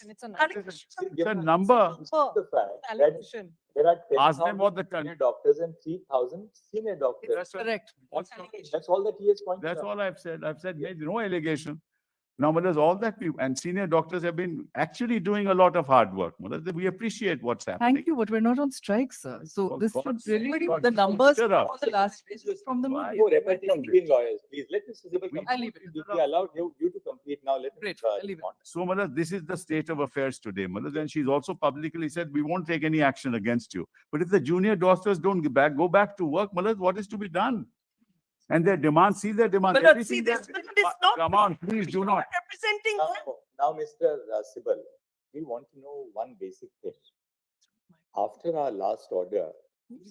It's an Allegation. It's a number. The fact that allegation. there are Ask them what 10,000 the junior doctors and 3,000 senior doctors. That's right. Correct. That's all that he has pointed That's out. all I've said. I've said made no allegation. Now, but there's all that and senior doctors have been actually doing a lot of hard work. We appreciate what's happening. Thank you, but we're not on strike, sir. So For this should God's really, sake, God, the numbers shut up. for the last from the Why? media. No repetition between lawyers, please. Let Mr. Sibal complete. I'll leave it. We allowed you to complete now. Let him Great, I'll leave it. respond. So, Malad, this is the state of affairs today, Malad. And she's also publicly said, we won't take any action against you. But if the junior doctors don't go back to work, Malad, what is to be done? And their demands, see their demands. But see, everything this that- is not Come on, please do not. representing. Now, Mr. Sibal, we want to know one basic thing. After our last order,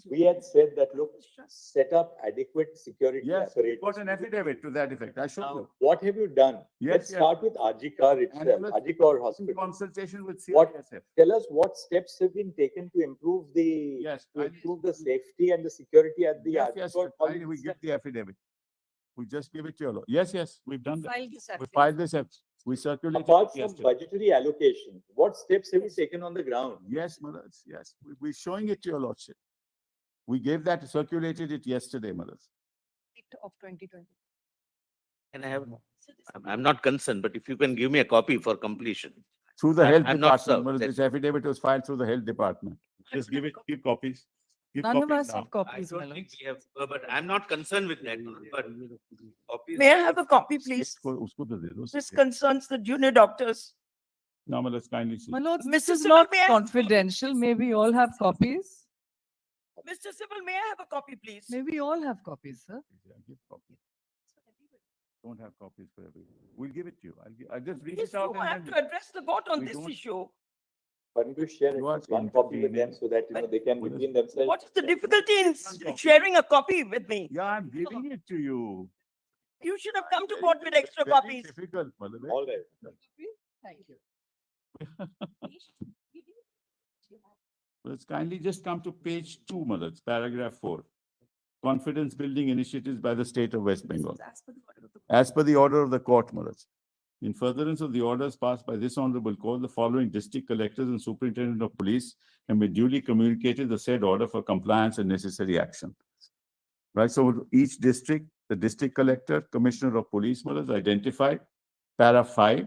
We had said that, look, set up adequate security Yes, we apparatus. got an affidavit to that effect. I showed Now, you. what have you done? Yes, Let's yes. start with RG itself, And let's- RG In Hospital. consultation with What- CISF. Tell us what steps have been taken to improve Yes, to I- improve the safety and the security at the Yes, RG yes, College finally we itself. give the affidavit. We just give it to you. Yes, yes, we've done that. File this We affidavit. filed this, we circulated Apart it from yesterday. budgetary allocation, what steps have you taken on the ground? Yes, Malad, yes, we're showing it to your lordship. We gave that, circulated it yesterday, Malad. Of 2020. Can I have, I'm not concerned, but if you can give me a copy for completion. Through the health I'm not department, served, Malad, this affidavit was filed through the health department. Just give it, give copies. Give None of copies us now. have I copies, my don't lord. think we have, but I'm not concerned with that, but copies. May I have a copy, please? Usko to de do. This concerns the junior doctors. Now, Malad, kindly see. My lords, this Mr. is Sival, not may I- confidential. May we all have copies? Mr. Sival, may I have a copy, please? May we all have copies, sir? Yeah, give copies. Don't have copies for everyone. We'll give it to you. I'll just read Yes, it out you and have then. to address the court on we this don't- issue. Why don't you share You are it, one copy with them intervening. so that, they can What is- between themselves. What is the difficulty in sharing a copy with me? Yeah, I'm giving it to you. You should have come to Very court with extra very copies. Difficult, Malad. All right. Thank you. Let's kindly just come to page 2, Malad, paragraph 4. Confidence building initiatives by the state of West Bengal. As per the order of the court, Malad. In furtherance of the orders passed by this honorable court, the following district collectors and superintendent of police can be duly communicated the said order for compliance and necessary action. Right, so each district, the district collector, commissioner of police, Malad, identified. Para 5.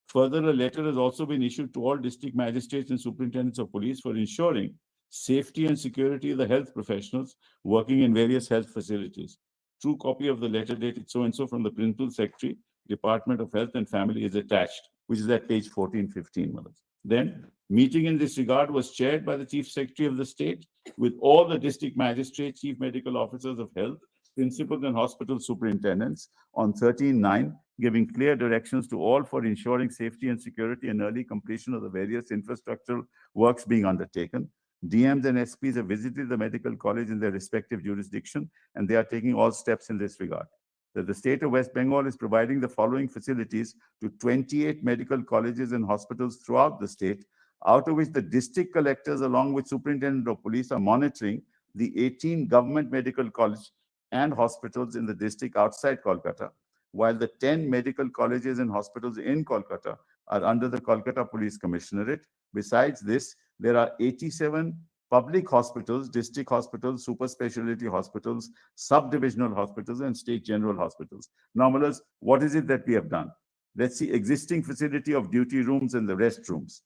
Further, a letter has also been issued to all district magistrates and superintendents of police for ensuring safety and security of the health professionals working in various health facilities. True copy of the letter dated so-and-so from the Principal Secretary, Department of Health and Family is attached, which is at page 1415. Malad. Then, meeting in this regard was chaired by the Chief Secretary of the state with all the district magistrates, chief medical officers of health, principals and hospital superintendents on 13/9, giving clear directions to all for ensuring safety and security and early completion of the various infrastructural works being undertaken. DMs and SPs have visited the medical college in their respective jurisdiction, and they are taking all steps in this regard. That the state of West Bengal is providing the following facilities to 28 medical colleges and hospitals throughout the state, out of which the district collectors, along with superintendent of police, are monitoring the 18 government medical college and hospitals in the district outside Kolkata, while the 10 medical colleges and hospitals in Kolkata are under the Kolkata Police Commissionerate. Besides this, there are 87 public hospitals, district hospitals, super specialty hospitals, sub-divisional hospitals, and state general hospitals. Now, Malad, what is it that we have done? Let's see, existing facility of duty rooms and the restrooms,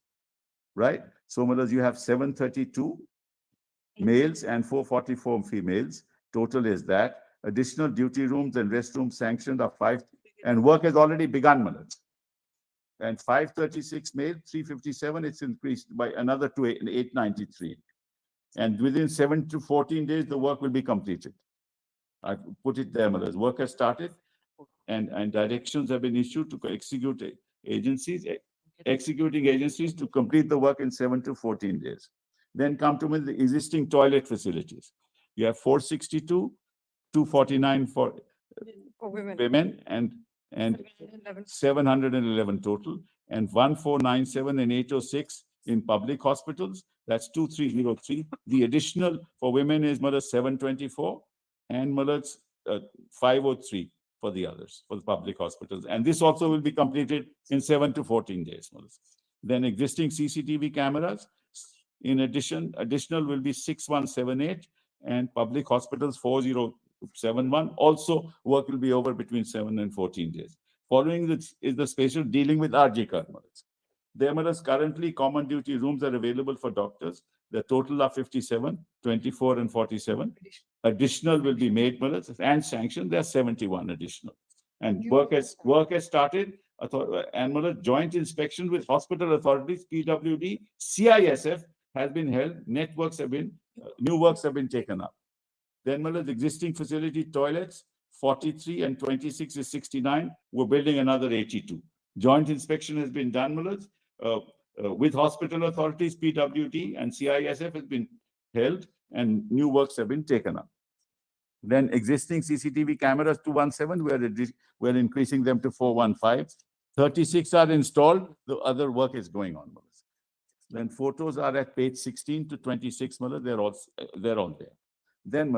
right? So, Malad, you have 732 males and 444 females. Total is that. Additional duty rooms and restrooms sanctioned are 5, and work has already begun, Malad. And 536 male, 357, it's increased by another 893. And within 7 to 14 days, the work will be completed. I put it there, Malad. Work has started and directions have been issued to executing agencies to complete the work in 7 to 14 days. Then come to the existing toilet facilities. You have 462, 249 for women and 711 total, and 1497 and 806 in public hospitals. That's 2303. The additional for women is Malad 724 and Malad 503 for the others, for the public hospitals. And this also will be completed in 7 to 14 days, Malad. Then existing CCTV cameras. In addition, additional will be 6178 and public hospitals 4071. Also, work will be over between 7 and 14 days. Following this is the special dealing with RG Malad. There, Malad, currently common duty rooms are available for doctors. The total are 57, 24 and 47. Additional will be made, Malad, and sanctioned. There are 71 additional. And work has started. And Malad, joint inspection with hospital authorities, PWD, CISF has been held. Networks have been, new works have been taken up. Then, Malad, existing facility toilets, 43 and 26 is 69. We're building another 82. Joint inspection has been done, Malad, with hospital authorities, PWD and CISF has been held. and new works have been taken up. Then existing CCTV cameras 217, we're increasing them to 415. 36 are installed, the other work is going on. Then photos are at page 16 to 26, they're all there. Then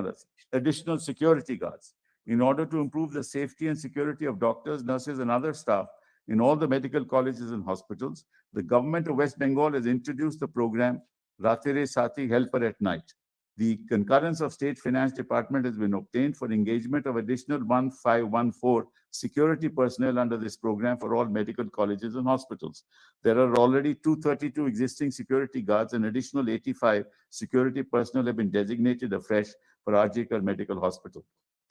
additional security guards. In order to improve the safety and security of doctors, nurses and other staff in all the medical colleges and hospitals, the government of West Bengal has introduced the program Ratere Sati Helper at Night. The concurrence of State Finance Department has been obtained for engagement of additional 1514 security personnel under this program for all medical colleges and hospitals. There are already 232 existing security guards and additional 85 security personnel have been designated afresh for RJ Medical Hospital,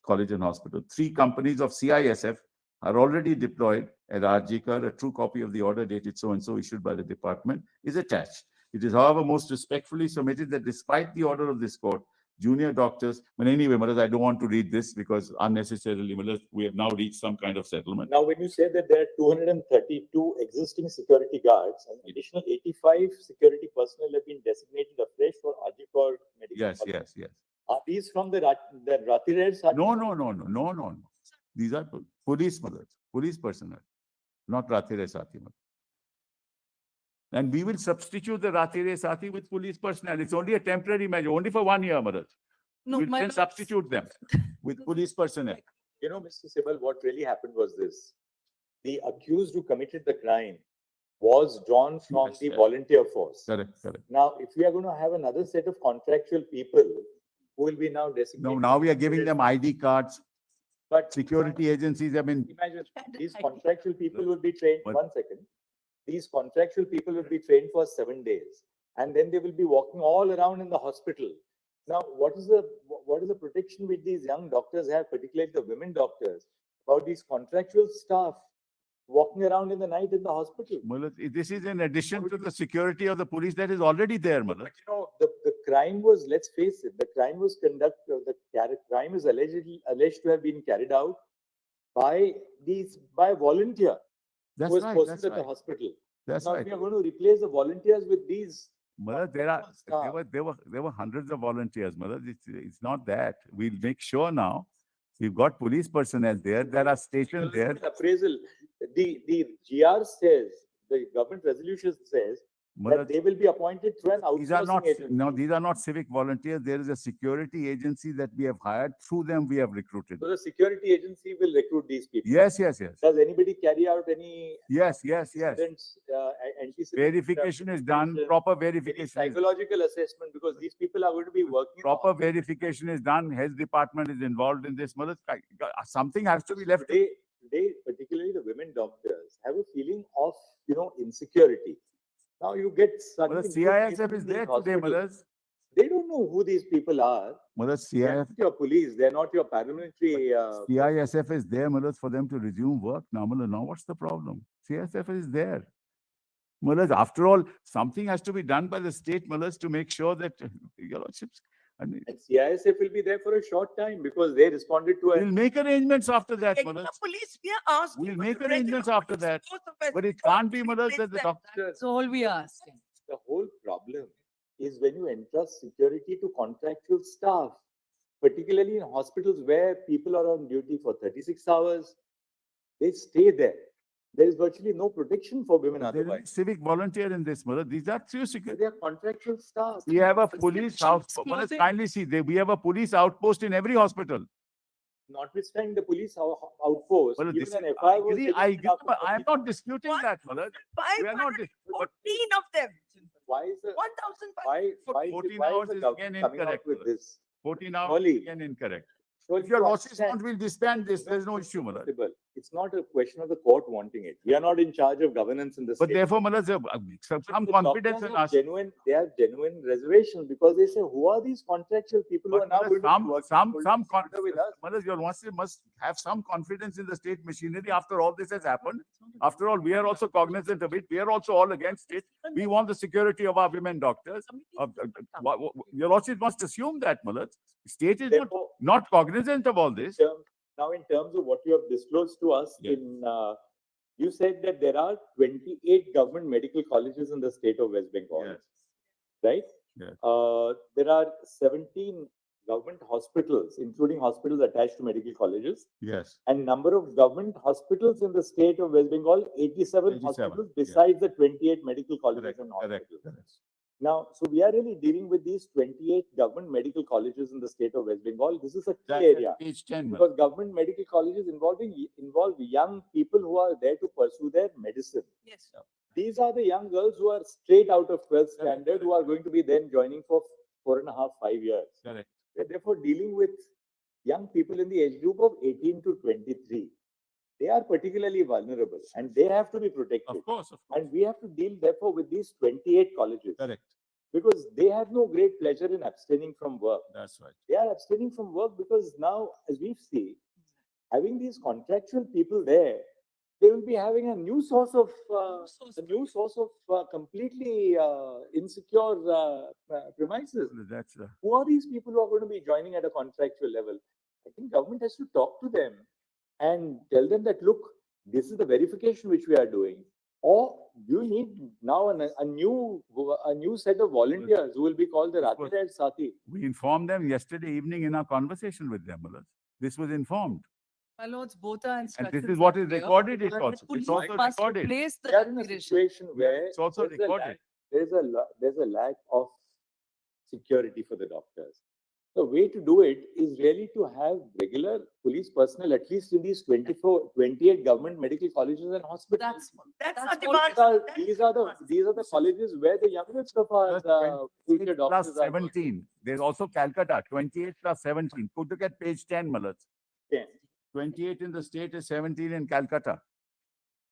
College and Hospital. 3 companies of CISF are already deployed at RJ. A true copy of the order dated so-and-so issued by the department is attached. It is, however, most respectfully submitted that despite the order of this court, junior doctors, but anyway, I don't want to read this because unnecessarily, we have now reached some kind of settlement. Now, when you say that there are 232 existing security guards and additional 85 security personnel have been designated afresh for Ajikor Medical Yes, College. yes, yes. Are these from the Ratirez? No. These are police police personnel, not Ratere Sati. And we will substitute the Ratere Sati with police personnel. It's only a temporary measure, only for 1 year, Madhaj. No, We'll my then lords- substitute them with police personnel. You know, Mr. Sibal, what really happened was this. The accused who committed the crime was drawn from Yes, the yes. volunteer force. Correct. Now, if we are going to have another set of contractual people who will be now No, designated. now we are giving them ID cards. But Security agencies have been, imagine, these contractual people will be trained, But- 1 second. These contractual people will be trained for 7 days. And then they will be walking all around in the hospital. Now, what is the protection which these young doctors have, particularly the women doctors, about these contractual staff walking around in the night in the hospital? Madhaj, this is in addition to the security of the police that is already there, Madhaj. But you know, the crime was, let's face it, the crime was crime is alleged to have been carried out by a volunteer who That's was right, posted that's at the right. hospital. That's Now, right. if we are going to replace the volunteers with these, Madhaj, staff. there were hundreds of volunteers, Madhaj. It's not that. We'll make sure now. We've got police personnel there. There are stations there. appraisal, the GR says, the government resolution says that Madhaj, they will be appointed through an these are not, outsourcing agency. no, these are not civic volunteers. There is a security agency that we have hired. Through them, we have recruited. So the security agency will recruit these people. Yes. Does anybody carry out any Yes. incidents, Verification is done, proper verification is psychological assessment, because these people are going to be working. in the proper verification is done. Health department is involved in this. Madhaj, something has to be left. Today, particularly the women doctors, have a feeling of, insecurity. Now you get suddenly. Madhaj, CISF is there today, Madhaj. They don't know who these people are. Madhaj, They're not your police, they're not your paramilitary. CISF is there, Madhaj, for them to resume work. Now, what's the problem? CISF is there. Madhaj, after all, something has to be done by the state, Madhaj, to make sure that, your lordships, and And CISF will be there for a short time because they responded to we'll make arrangements after that, Regular Madhaj. police, we are asking. We'll for make the regular arrangements after police that. force of West But it Bengal can't be, to Madhaj, replace that the them. doctor. That's all we ask. The whole problem is when you entrust security to contractual staff, particularly in hospitals where people are on duty for 36 hours, they stay there. There is virtually no protection for women There is otherwise. civic volunteer in this, Madhaj. These are true security. They are contractual staff. We have a police outpost. clothing. Kindly see, we have a police outpost in every hospital. Notwithstanding the police outpost, Well, even this an is- FIR was I registered agree, after but I am 30 not disputing What? that, Madhaj. We are not, dis- but 514 of them, Why is the, 1,514. why 14 hours is the is government again coming out incorrect, with Madhaj. this? 14 hours, Surely- again incorrect. Surely If your you losses understand- want, we'll disband this. There's no issue, Madhaj. Possible. It's not a question of the court wanting it. We are not in charge of governance in the But state. therefore, Madhaj, some The confidence doctors in have us. They have genuine reservations because they say, who are these contractual people who are But now Madhaj, going to be working some shoulder with us? Madhaj, your lordship must have some confidence in the state machinery after all this has happened. After all, we are also cognizant of it. We are also all against it. We want the security of our women doctors. Your lordship must assume that, Madhaj. State is Therefore, not cognizant of all this. now in terms of what you have disclosed to us Yeah. you said that there are 28 government medical colleges in the state of West Bengal, Yes. right? Yes. There are 17 government hospitals, including hospitals attached to medical colleges, Yes, and number of government hospitals in the state of West Bengal, 87 87, hospitals, yeah. besides the 28 medical colleges correct, and correct, hospitals. correct. Now, so we are really dealing with these 28 government medical colleges in the state of West Bengal. This is a key That's area. at page 10, Malad. Because government medical colleges involve young people who are there to pursue their medicine. Yes. These are the young girls who are straight out of 12th Correct, standard, who are going to be then joining for 4.5, 5 years. Correct. We're therefore dealing with young people in the age group of 18 to 23. They are particularly vulnerable and they have to be protected. Of course, of course. And we have to deal therefore with these 28 colleges. Correct. Because they have no great pleasure in abstaining from work. That's right. They are abstaining from work because now, as we see, having these contractual people there, they will be having a new source of completely insecure premises. That's, Who are these people who are going to be joining at a contractual level? I think government has to talk to them and tell them that, look, this is the verification which we are doing. Or you need now a new set of volunteers who will be called the Of course. Rathi Sati. we informed them yesterday evening in our conversation with them, Malad. This was informed. My lords, both are And instructions. this is what are is clear. recorded, it's The also, police it's also must recorded. replace the We are in a aspiration. situation where It's also there's a recorded. lack- there's a lack of security for the doctors. The way to do it is really to have regular police personnel, at least in these 28 government medical colleges and hospitals. That's our all- demand. These are the colleges where the youngest of our Plus future 28 doctors plus are going. 17. There's also Calcutta, 28 plus 17. Could look at page 10, Malad. Yeah, 28 in the state is 17 in Calcutta.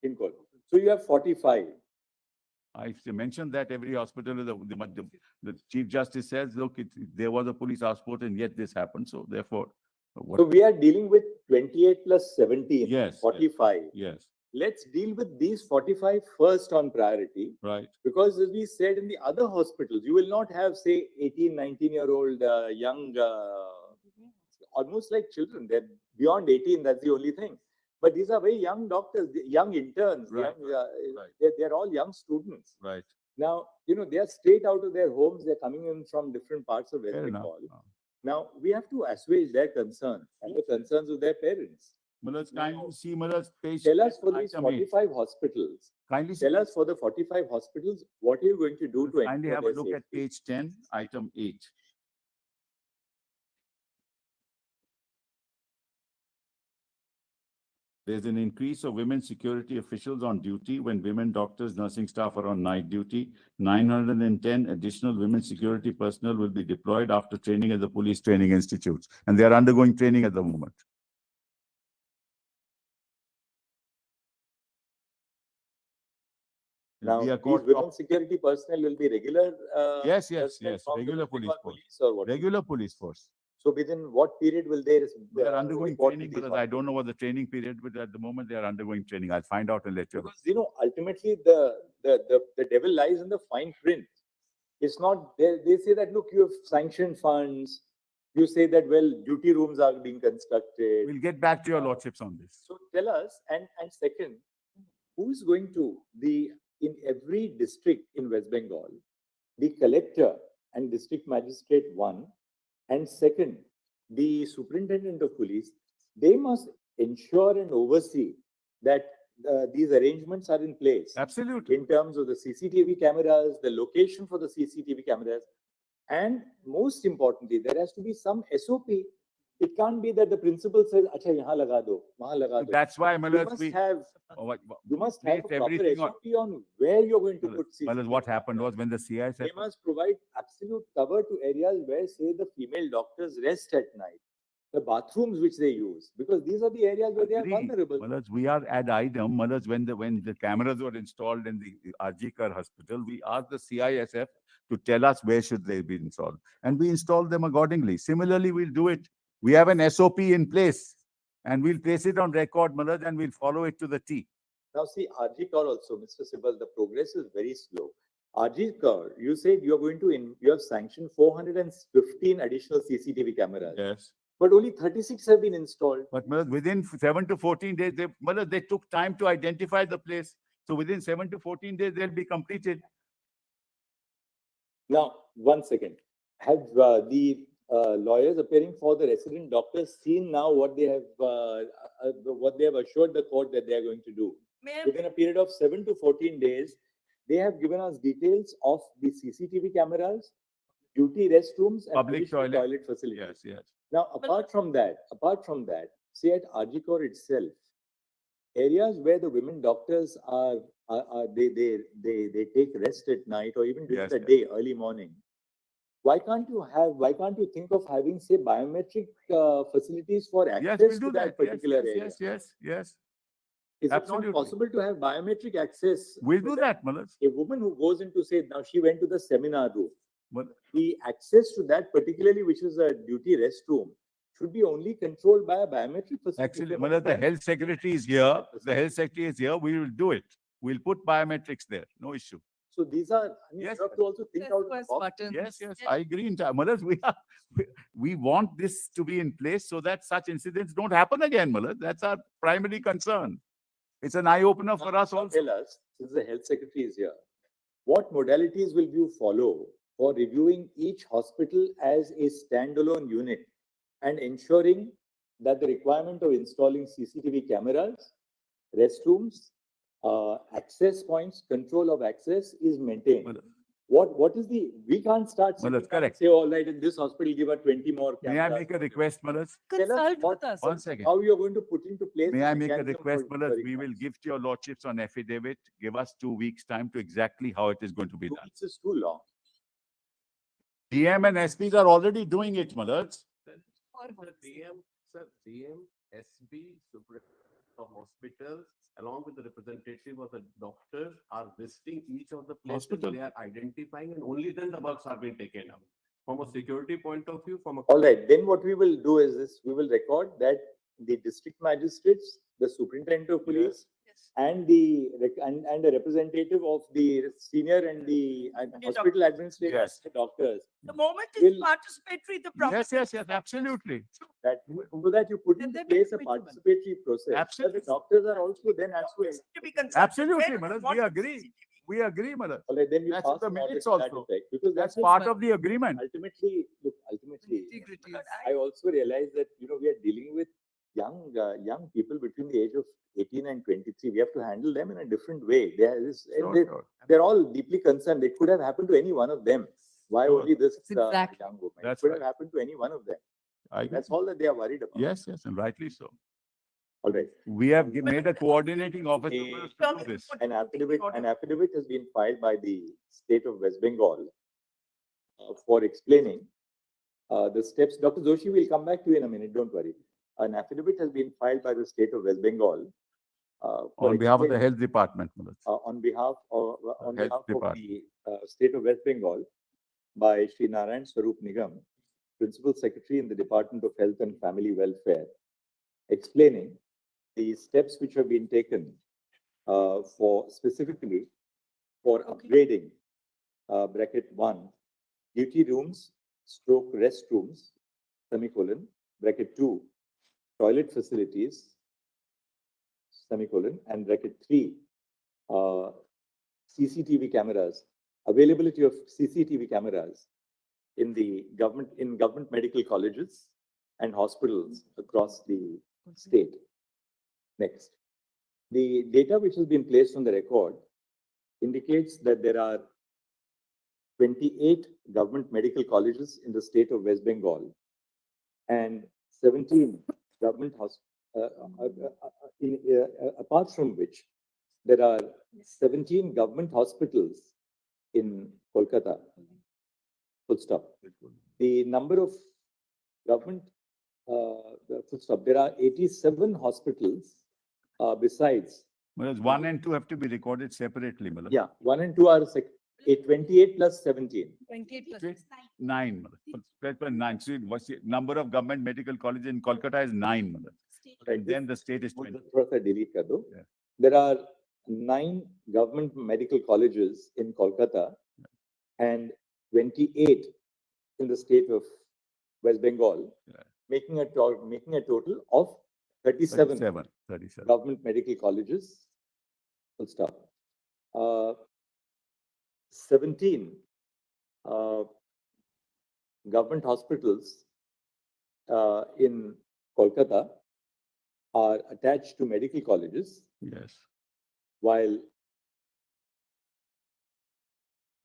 in court. So you have 45. I mentioned that every hospital, the chief justice says, look, there was a police passport and yet this happened. So therefore, So what, we are dealing with 28 plus 17, Yes, 45. yes, Let's deal with these 45 first on priority. right. Because as we said in the other hospitals, you will not have, say, 18, 19-year-old young, almost like children. They're beyond 18, that's the only thing. But these are very young doctors, young interns, Right, young, they're all young students. Right. Now, they are straight out of their homes, they're coming in from different parts of West Fair enough. Bengal. Now, we have to assuage their concerns and the concerns of their parents. Malad, kindly see Malad page. Tell us for these item eight. 45 hospitals, Kindly see, tell us for the 45 hospitals, what are you going to do to kindly ensure have a their look at safety? page 10, item 8. There's an increase of women security officials on duty when women doctors, nursing staff are on night duty. 910 additional women security personnel will be deployed after training at the police training institutes, and they are undergoing training at the moment. Now, We are these called women security personnel will be regular. Yes, yes, personnel yes, from the regular West police Bengal force. or what? Regular police force. So within what period will they? They are undergoing report to training, these because I don't know what the training period, but at the moment they are undergoing training. I'll find out and let you know. Because, ultimately the devil lies in the fine print. It's not, they say that, look, you have sanctioned funds. You say that, well, duty rooms are being constructed. We'll get back to your lordships on this. So tell us, and second, who's going to in every district in West Bengal, the collector and district magistrate one, and second, the superintendent of police, they must ensure and oversee that these arrangements are in place Absolutely. in terms of the CCTV cameras, the location for the CCTV cameras, and most importantly, there has to be some SOP. It can't be that the principal says, "Acha, yahan laga do, wahan laga do." That's why, You Malad, must we. have Oh, what- you must have a Based proper everything on- SOP on where you're going to Malad, put CCTV. Malad, what happened was when the CI said, They must provide absolute cover to areas where, say, the female doctors rest at night, the bathrooms which they use, because these are the areas where they are Agreed. vulnerable. Malaj, we are ad idem. Malaj, when the cameras were installed in the RG Kar hospital, we asked the CISF to tell us where should they be installed, and we installed them accordingly. Similarly, we'll do it. We have an SOP in place, and we'll place it on record, Malaj, and we'll follow it to the T. Now, see, RG Kaur also, Mr. Sibal, the progress is very slow. RG Kaur, you said you are going to, you have sanctioned 415 additional CCTV cameras, Yes. but only 36 have been installed. But Malaj, within 7 to 14 days, Malaj, they took time to identify the place. So within 7 to 14 days, they'll be completed. Now, one second. Have the lawyers appearing for the resident doctors seen now what they have assured the court that they are going to do? May I- Within a period of 7 to 14 days, they have given us details of the CCTV cameras, duty restrooms, and Public additional toilet. toilet facilities. Yes, yes. Now, apart from that, say at Arjikor itself, areas where the women doctors they take rest at night or even during Yes, the yes. day, early morning. Why can't you think of having, say, biometric facilities for Yes, access we'll to do that that. Yes, particular yes, area? yes, yes, yes. Is it absolutely. not possible to have biometric access? We'll so do that, Malaz. A woman who goes into, say, now she went to the seminar room. But The access to that particularly, which is a duty restroom, should be only controlled by a biometric facility. actually, If you're Malaz, the going to health secretary is here. The health secretary is here. We will do it. We'll put biometrics there. No issue. So these are, Yes. you have to also think out of the Press box. buttons. Yes, yes, I agree. Malaz, we want this to be in place so that such incidents don't happen again, Malaz. That's our primary concern. It's an eye opener for us Now also. tell us, since the health secretary is here, what modalities will you follow for reviewing each hospital as a standalone unit and ensuring that the requirement of installing CCTV cameras, restrooms, access points, control of access is maintained? Malaz, What is we can't start Well, that's sitting down and correct. say, all right, in this hospital, give her 20 more May I cameras. make a request, Malaz? Tell us Consult what- with us. One second. How you're going to put into place? May the I make a mechanism request, for Malaz? We will requirements? give to your lordships on affidavit. Give us 2 weeks' time to exactly how it is going to be 2 done. weeks is too long. DM and SPs are already doing it, Malaz. DM, sir, DM, SB, superintendent of hospitals, along with the representative of the doctors are visiting each of the places. Hospital. They are identifying and only then the bugs are being taken up. From a security point of view, from a. All right, then what we will do is this, we will record that the district magistrates, the superintendent of police, and and a representative of the senior and the hospital administrators, Yes. the doctors, The moment it's Will- participatory, the problem. Yes, yes, yes, absolutely. that, so that you put Then into there place a will be two participatory process. Where Absolutely. the doctors are also then asked to. To be consulted. Absolutely, Where Manoj, what we is agree. CCTV? We agree, Malaz. All right, then we That's pass in the an order minutes to that also. effect, because That's that's part of the agreement. ultimately, look, ultimately, Integrity. I also realize that, we are dealing with young people between the age of 18 and 23. We have to handle them in a different way. Sure, sure. They're all deeply concerned. It could have happened to any one of them. Why Sure. only this That's exactly. young woman? It That's could right. have happened to any one of them. I agree. That's all that they are worried about. Yes, yes, and rightly so. All right. We have made a coordinating officer A- for us to Tell do me this. what An you think affidavit, the order- an affidavit has been filed by the state of West Bengal for explaining the steps. Dr. Joshi will come back to you in a minute, don't worry. An affidavit has been filed by the state of West Bengal for On behalf of the explaining- health department, Malaz. on behalf of, on Health behalf of Department. the state of West Bengal by Shri Narayan Swarup Nigam, Principal Secretary in the Department of Health and Family Welfare, explaining the steps which have been taken for specifically for upgrading bracket 1 duty rooms stroke restrooms semicolon bracket 2 toilet facilities semicolon and bracket 3 CCTV cameras, availability of CCTV cameras in government medical colleges and hospitals across the state. Next, the data which has been placed on the record indicates that there are 28 government medical colleges in the state of West Bengal and 17 government apart from which there are 17 government hospitals in Kolkata. Full stop. The number of government, full stop. There are 87 hospitals besides. Malaz, 1 and 2 have to be recorded separately, Malaz. Yeah, 1 and 2 are 28 plus 17. 28 plus. 9, Malaz. Plus 9. So what's the number of government medical colleges in Kolkata is 9, Malaz. And then the state is 20. थोड़ा सा delete कर दो. Yeah. There are 9 government medical colleges in Kolkata and 28 in the state of West Bengal, Yeah. making a total of 37 37. government medical colleges. Full stop. 17 uh, government hospitals in Kolkata are attached to medical colleges, Yes. while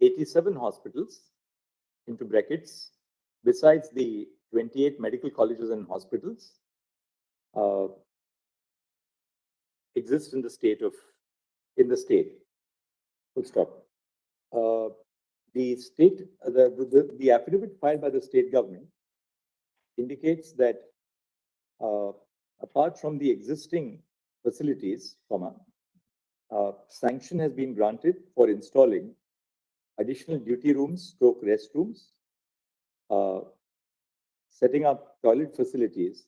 87 hospitals, into brackets, besides the 28 medical colleges and hospitals, exist in the state. Full stop. The state, the affidavit filed by the state government indicates that apart from the existing facilities, sanction has been granted for installing additional duty rooms, restrooms, setting up toilet facilities,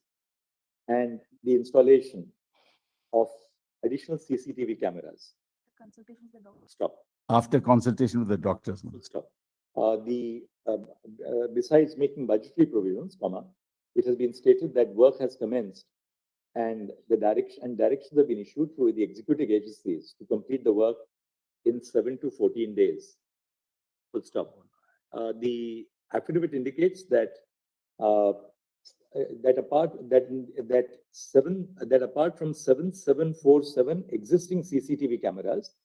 and the installation of additional CCTV cameras. Consultation with the doctor. Stop. After consultation with the doctors. Full stop. Besides making budgetary provisions, it has been stated that work has commenced and directions have been issued to the executive agencies to complete the work in 7 to 14 days. Full stop. The affidavit indicates that apart from 7747 existing CCTV cameras,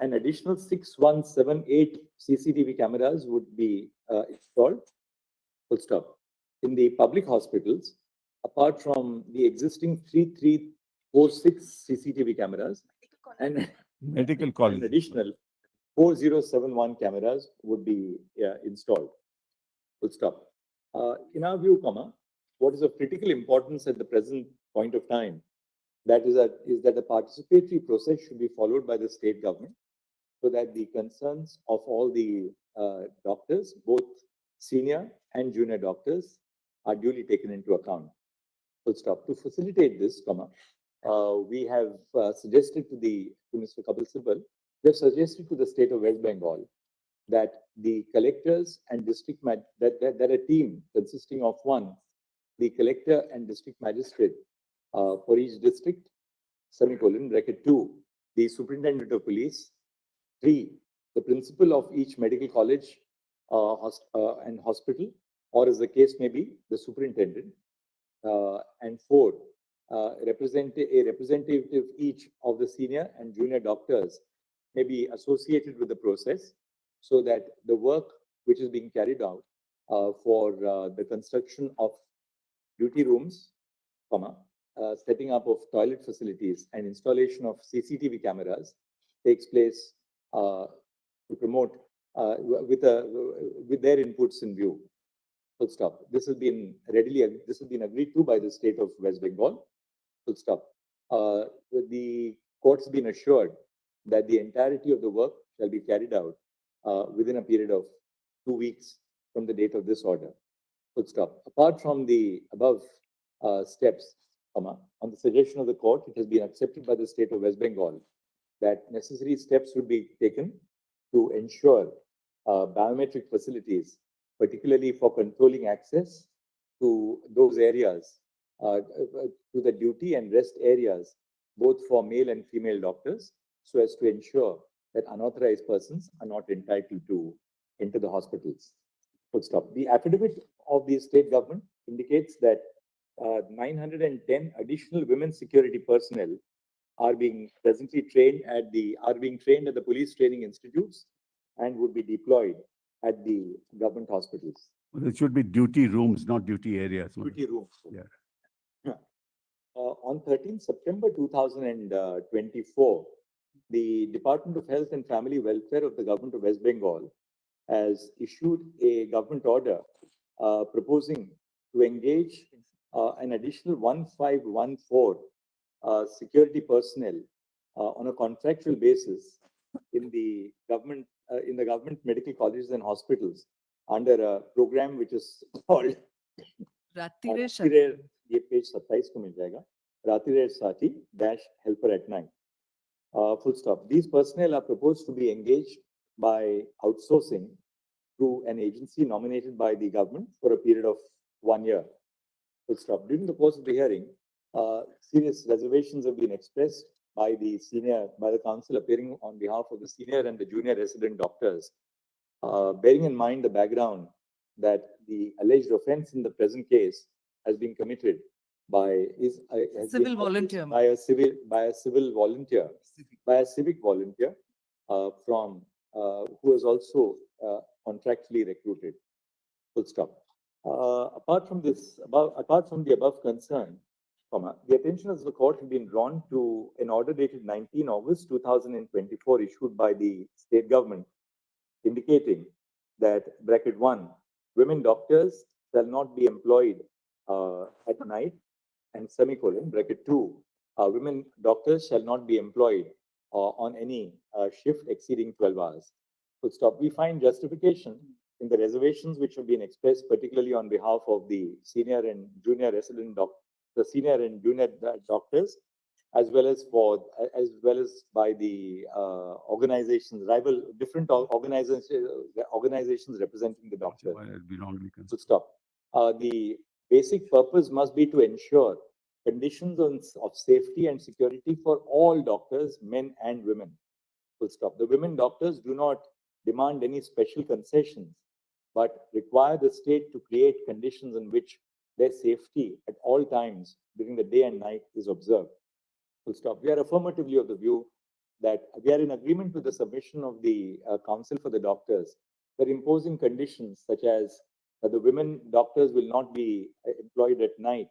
an additional 6178 CCTV cameras would be installed. Full stop. In the public hospitals, apart from the existing 3346 CCTV cameras, and Medical an college. additional 4071 cameras would be installed. Full stop. In our view, what is of critical importance at the present point of time, is that the participatory process should be followed by the state government, so that the concerns of all the doctors, both senior and junior doctors, are duly taken into account. Full stop. To facilitate this, we have suggested to Mr. Kapil Sibal, we have suggested to the state of West Bengal that the collectors and that a team consisting of one, the collector and district magistrate for each district, bracket 2, the superintendent of police, 3, the principal of each medical college and hospital, or as the case may be, the superintendent, and 4, a representative each of the senior and junior doctors may be associated with the process, so that the work which is being carried out for the construction of duty rooms, setting up of toilet facilities and installation of CCTV cameras takes place to promote with their inputs in view. Full stop. This has been agreed to by the state of West Bengal. Full stop. The court's been assured that the entirety of the work shall be carried out within a period of 2 weeks from the date of this order. Full stop. Apart from the above steps, on the suggestion of the court, it has been accepted by the state of West Bengal that necessary steps would be taken to ensure biometric facilities, particularly for controlling access to those areas, to the duty and rest areas, both for male and female doctors, so as to ensure that unauthorized persons are not entitled to enter the hospitals. Full stop. The affidavit of the state government indicates that 910 additional women security personnel are being presently trained at the police training institutes and would be deployed at the government hospitals. It should be duty rooms, not duty areas. Duty rooms. Yeah. On 13 September 2024, the Department of Health and Family Welfare of the Government of West Bengal has issued a government order proposing to engage an additional 1514 security personnel on a contractual basis in the government medical colleges and hospitals under a program which is called ये page 27 को मिल जाएगा Ratirer Sati - Helper at Night. Full stop. These personnel are proposed to be engaged by outsourcing through an agency nominated by the government for a period of 1 year. Full stop. During the course of the hearing, serious reservations have been expressed by the council appearing on behalf of the senior and the junior resident doctors bearing in mind the background that the alleged offense in the present case has been committed by has Civil been volunteer. by a civil volunteer, by a civic volunteer from who is also contractually recruited. Full stop. Apart from the above concern, the attention of the court has been drawn to an order dated 19 August 2024 issued by the state government indicating that bracket 1, women doctors shall not be employed at night, and semicolon bracket 2, women doctors shall not be employed on any shift exceeding 12 hours. Full stop. We find justification in the reservations which have been expressed, particularly on behalf of the senior and junior resident doctors, as well as by the organizations, different organizations representing the doctors. Full stop. The basic purpose must be to ensure conditions of safety and security for all doctors, men and women. Full stop. The women doctors do not demand any special concessions, but require the state to create conditions in which their safety at all times during the day and night is observed. Full stop. We are affirmatively of the view that we are in agreement with the submission of the Council for the Doctors that imposing conditions such as the women doctors will not be employed at night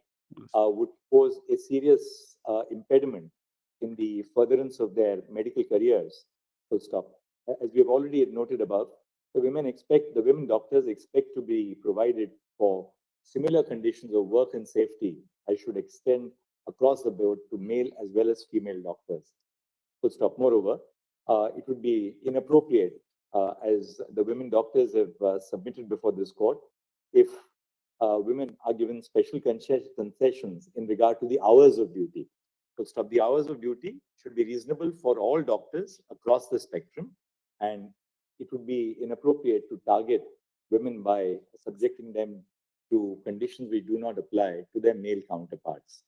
would pose a serious impediment in the furtherance of their medical careers. Full stop. As we have already noted above, the women doctors expect to be provided for similar conditions of work and safety as should extend across the board to male as well as female doctors. Full stop. Moreover, it would be inappropriate, as the women doctors have submitted before this court, if women are given special concessions in regard to the hours of duty. Full stop. The hours of duty should be reasonable for all doctors across the spectrum, and it would be inappropriate to target women by subjecting them to conditions which do not apply to their male counterparts.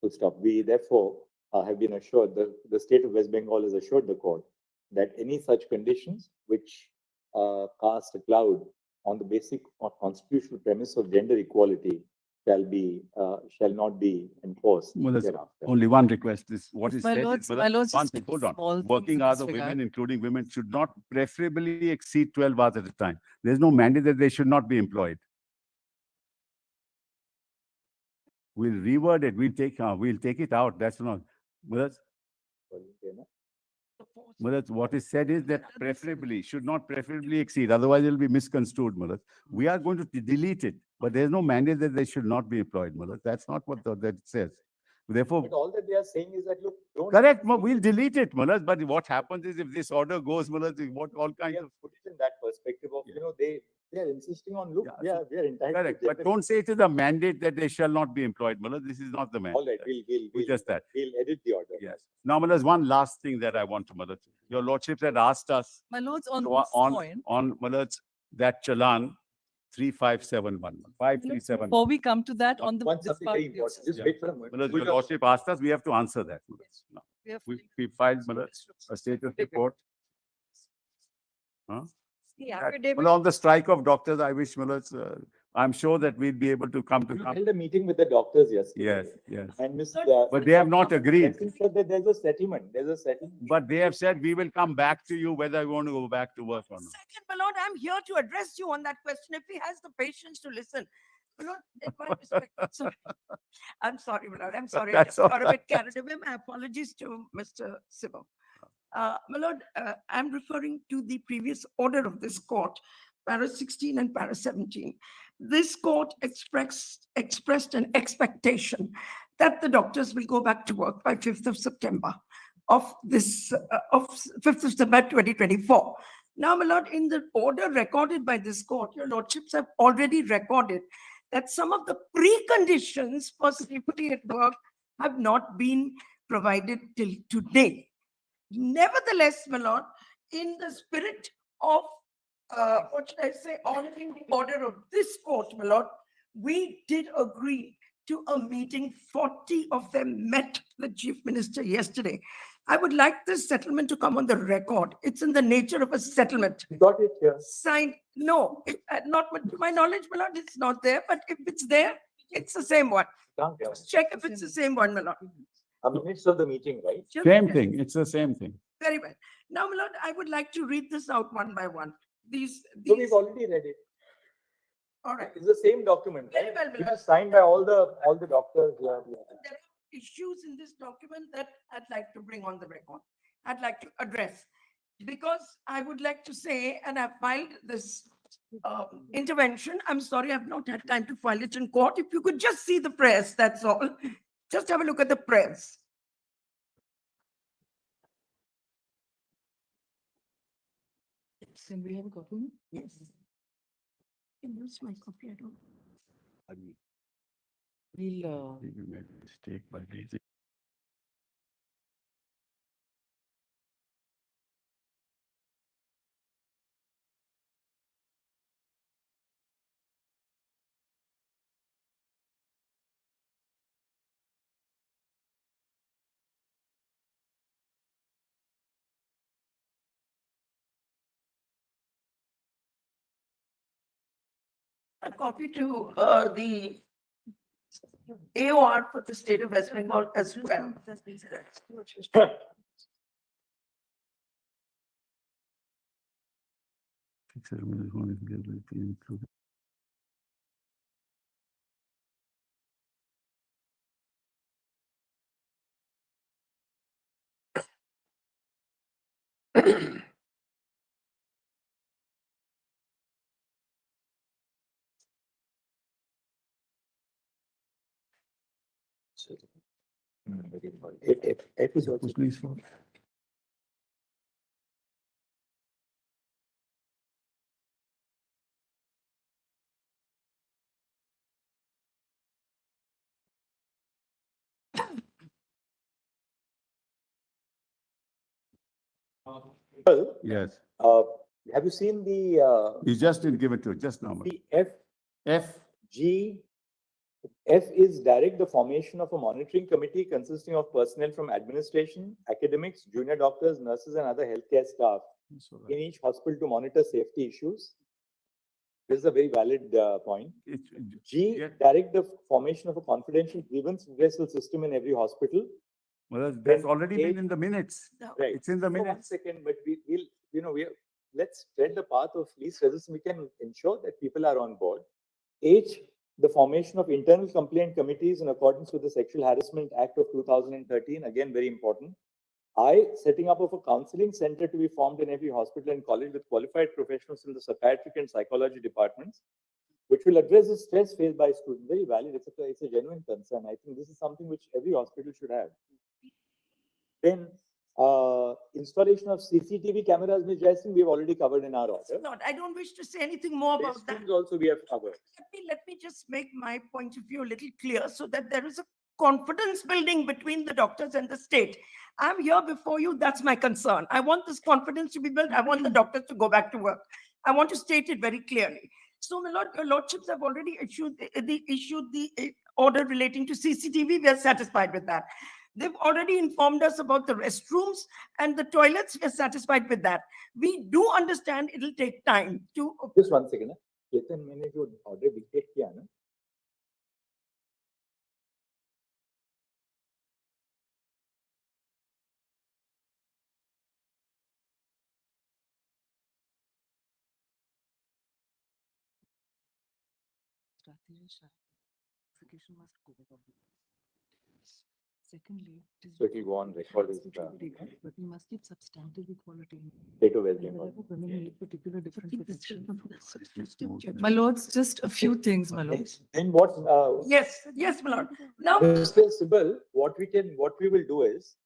Full stop. We therefore have been assured, the state of West Bengal has assured the court that any such conditions which cast a cloud on the basic or constitutional premise of gender equality shall not be enforced thereafter. Only one request is what is My said. lords, is, my lords, one just thing, a hold on. small thing Working in hours this of regard. women, including women, should not preferably exceed 12 hours at a time. There's no mandate that they should not be employed. We'll reword it. We'll take it out. That's not. Mulad, what is said is that preferably, should not preferably exceed, otherwise it will be misconstrued, Mulad. We are going to delete it, but there's no mandate that they should not be employed, Mulad. That's not what that says. Therefore, But all that they are saying is that, look, don't. correct, we'll delete it, Mulad. But what happens is if this order goes, Mulad, what all We kinds have of. put it in that perspective of, they are insisting on, look, Yeah, we are entitled. Correct, to but gender- don't say it is a mandate that they shall not be employed, Mulad. This is not the mandate. All right, we'll Just that. We'll edit the order. Yes. Now, Mulad, one last thing that I want to, Mulad. Your lordships had asked us My lords, on to- this point, on Mulad, that Chalan 3571, 5371. before we come to that, on the. One this something part- very important, just Yeah. wait for a moment. Mulad, We'll your lordship asked us, we have to answer that. Now, we have- we filed, Mulad, a status report. Huh? The That- affidavit. Mulad, on the strike of doctors, I wish, Mulad, I'm sure that we'll be able to come to. We held a meeting with the doctors yesterday. Yes, yes. And Ms. But they have not agreed. Jensen said that there's a settlement. But they have said, we will come back to you whether you want to go back to work or not. Second, my lord, I'm here to address you on that question if he has the patience to listen. My lord, with my respect, sorry. I'm sorry, my lord, I'm sorry. I That's just got a all bit carried away. My apologies to Mr. Siva. My lord, I'm referring to the previous order of this court, para 16 and para 17. This court expressed an expectation that the doctors will go back to work by 5th of September of 5th of September 2024. Now, my lord, in the order recorded by this court, your lordships have already recorded that some of the preconditions for safety at work have not been provided till today. Nevertheless, my lord, in the spirit of, what should I say, honoring the order of this court, my lord, we did agree to a meeting. 40 of them met the chief minister yesterday. I would like this settlement to come on the record. It's in the nature of a settlement. You got it here. Signed, no, not to my knowledge, my lord, it's not there, but if it's there, it's the same one. Can't have Just check if it's the same one, my lord. a minutes of the meeting, right? Just Same check. thing. It's the same thing. Very well. Now, my lord, I would like to read this out one by one. So we've already read it. All right. It's the same document, Very right? well, It Bilal. is signed by all the doctors. There are issues in this document that I'd like to bring on the record. I'd like to address. Because I would like to say, and I've filed this intervention. I'm sorry, I've not had time to file it in court. If you could just see the press, that's all. Just have a look at the press. Can we have a copy? Yes. Where's my copy? I don't. We'll, You made a mistake by raising. A copy to the AOR for the state of West Bengal as well. It is also. Please, for. Well, Yes, have you seen the you just didn't give it to it, just now. the F, F is direct the formation of a monitoring committee consisting of personnel from administration, academics, junior doctors, nurses, and other healthcare staff in each hospital to monitor safety issues. This is a very valid point. G, Yeah. direct the formation of a confidential grievance redressal system in every hospital. Well, that's Then already been H- in the minutes. Right. It's in the So one minutes. second, but let's tread the path of least resistance. We can ensure that people are on board. H, the formation of internal complaint committees in accordance with the Sexual Harassment Act of 2013, again, very important. I, setting up of a counseling center to be formed in every hospital and college with qualified professionals in the psychiatric and psychology departments, which will address the stress faced by students. Very valid. It's a genuine concern. I think this is something which every hospital should have. Then, installation of CCTV cameras, Ms. Jai Singh, we have already covered in our order. Not, I don't wish to say anything more about that. Restrooms also we have covered. Let me just make my point of view a little clear so that there is a confidence building between the doctors and the state. I'm here before you. That's my concern. I want this confidence to be built. I want the doctors to go back to work. I want to state it very clearly. So, my lord, your lordships have already issued the order relating to CCTV. We are satisfied with that. They've already informed us about the restrooms and the toilets. We are satisfied with that. We do understand it'll take time to. Just one second. Ketan, मैंने जो order dictate किया ना, Secondly, so it will go on record as but we must keep substantive equality. state of West Bengal. Women need particular different protection. My lords, just a few things, my lords. Then what, Yes, my lord. Now, Mr. Sibal, what we will do is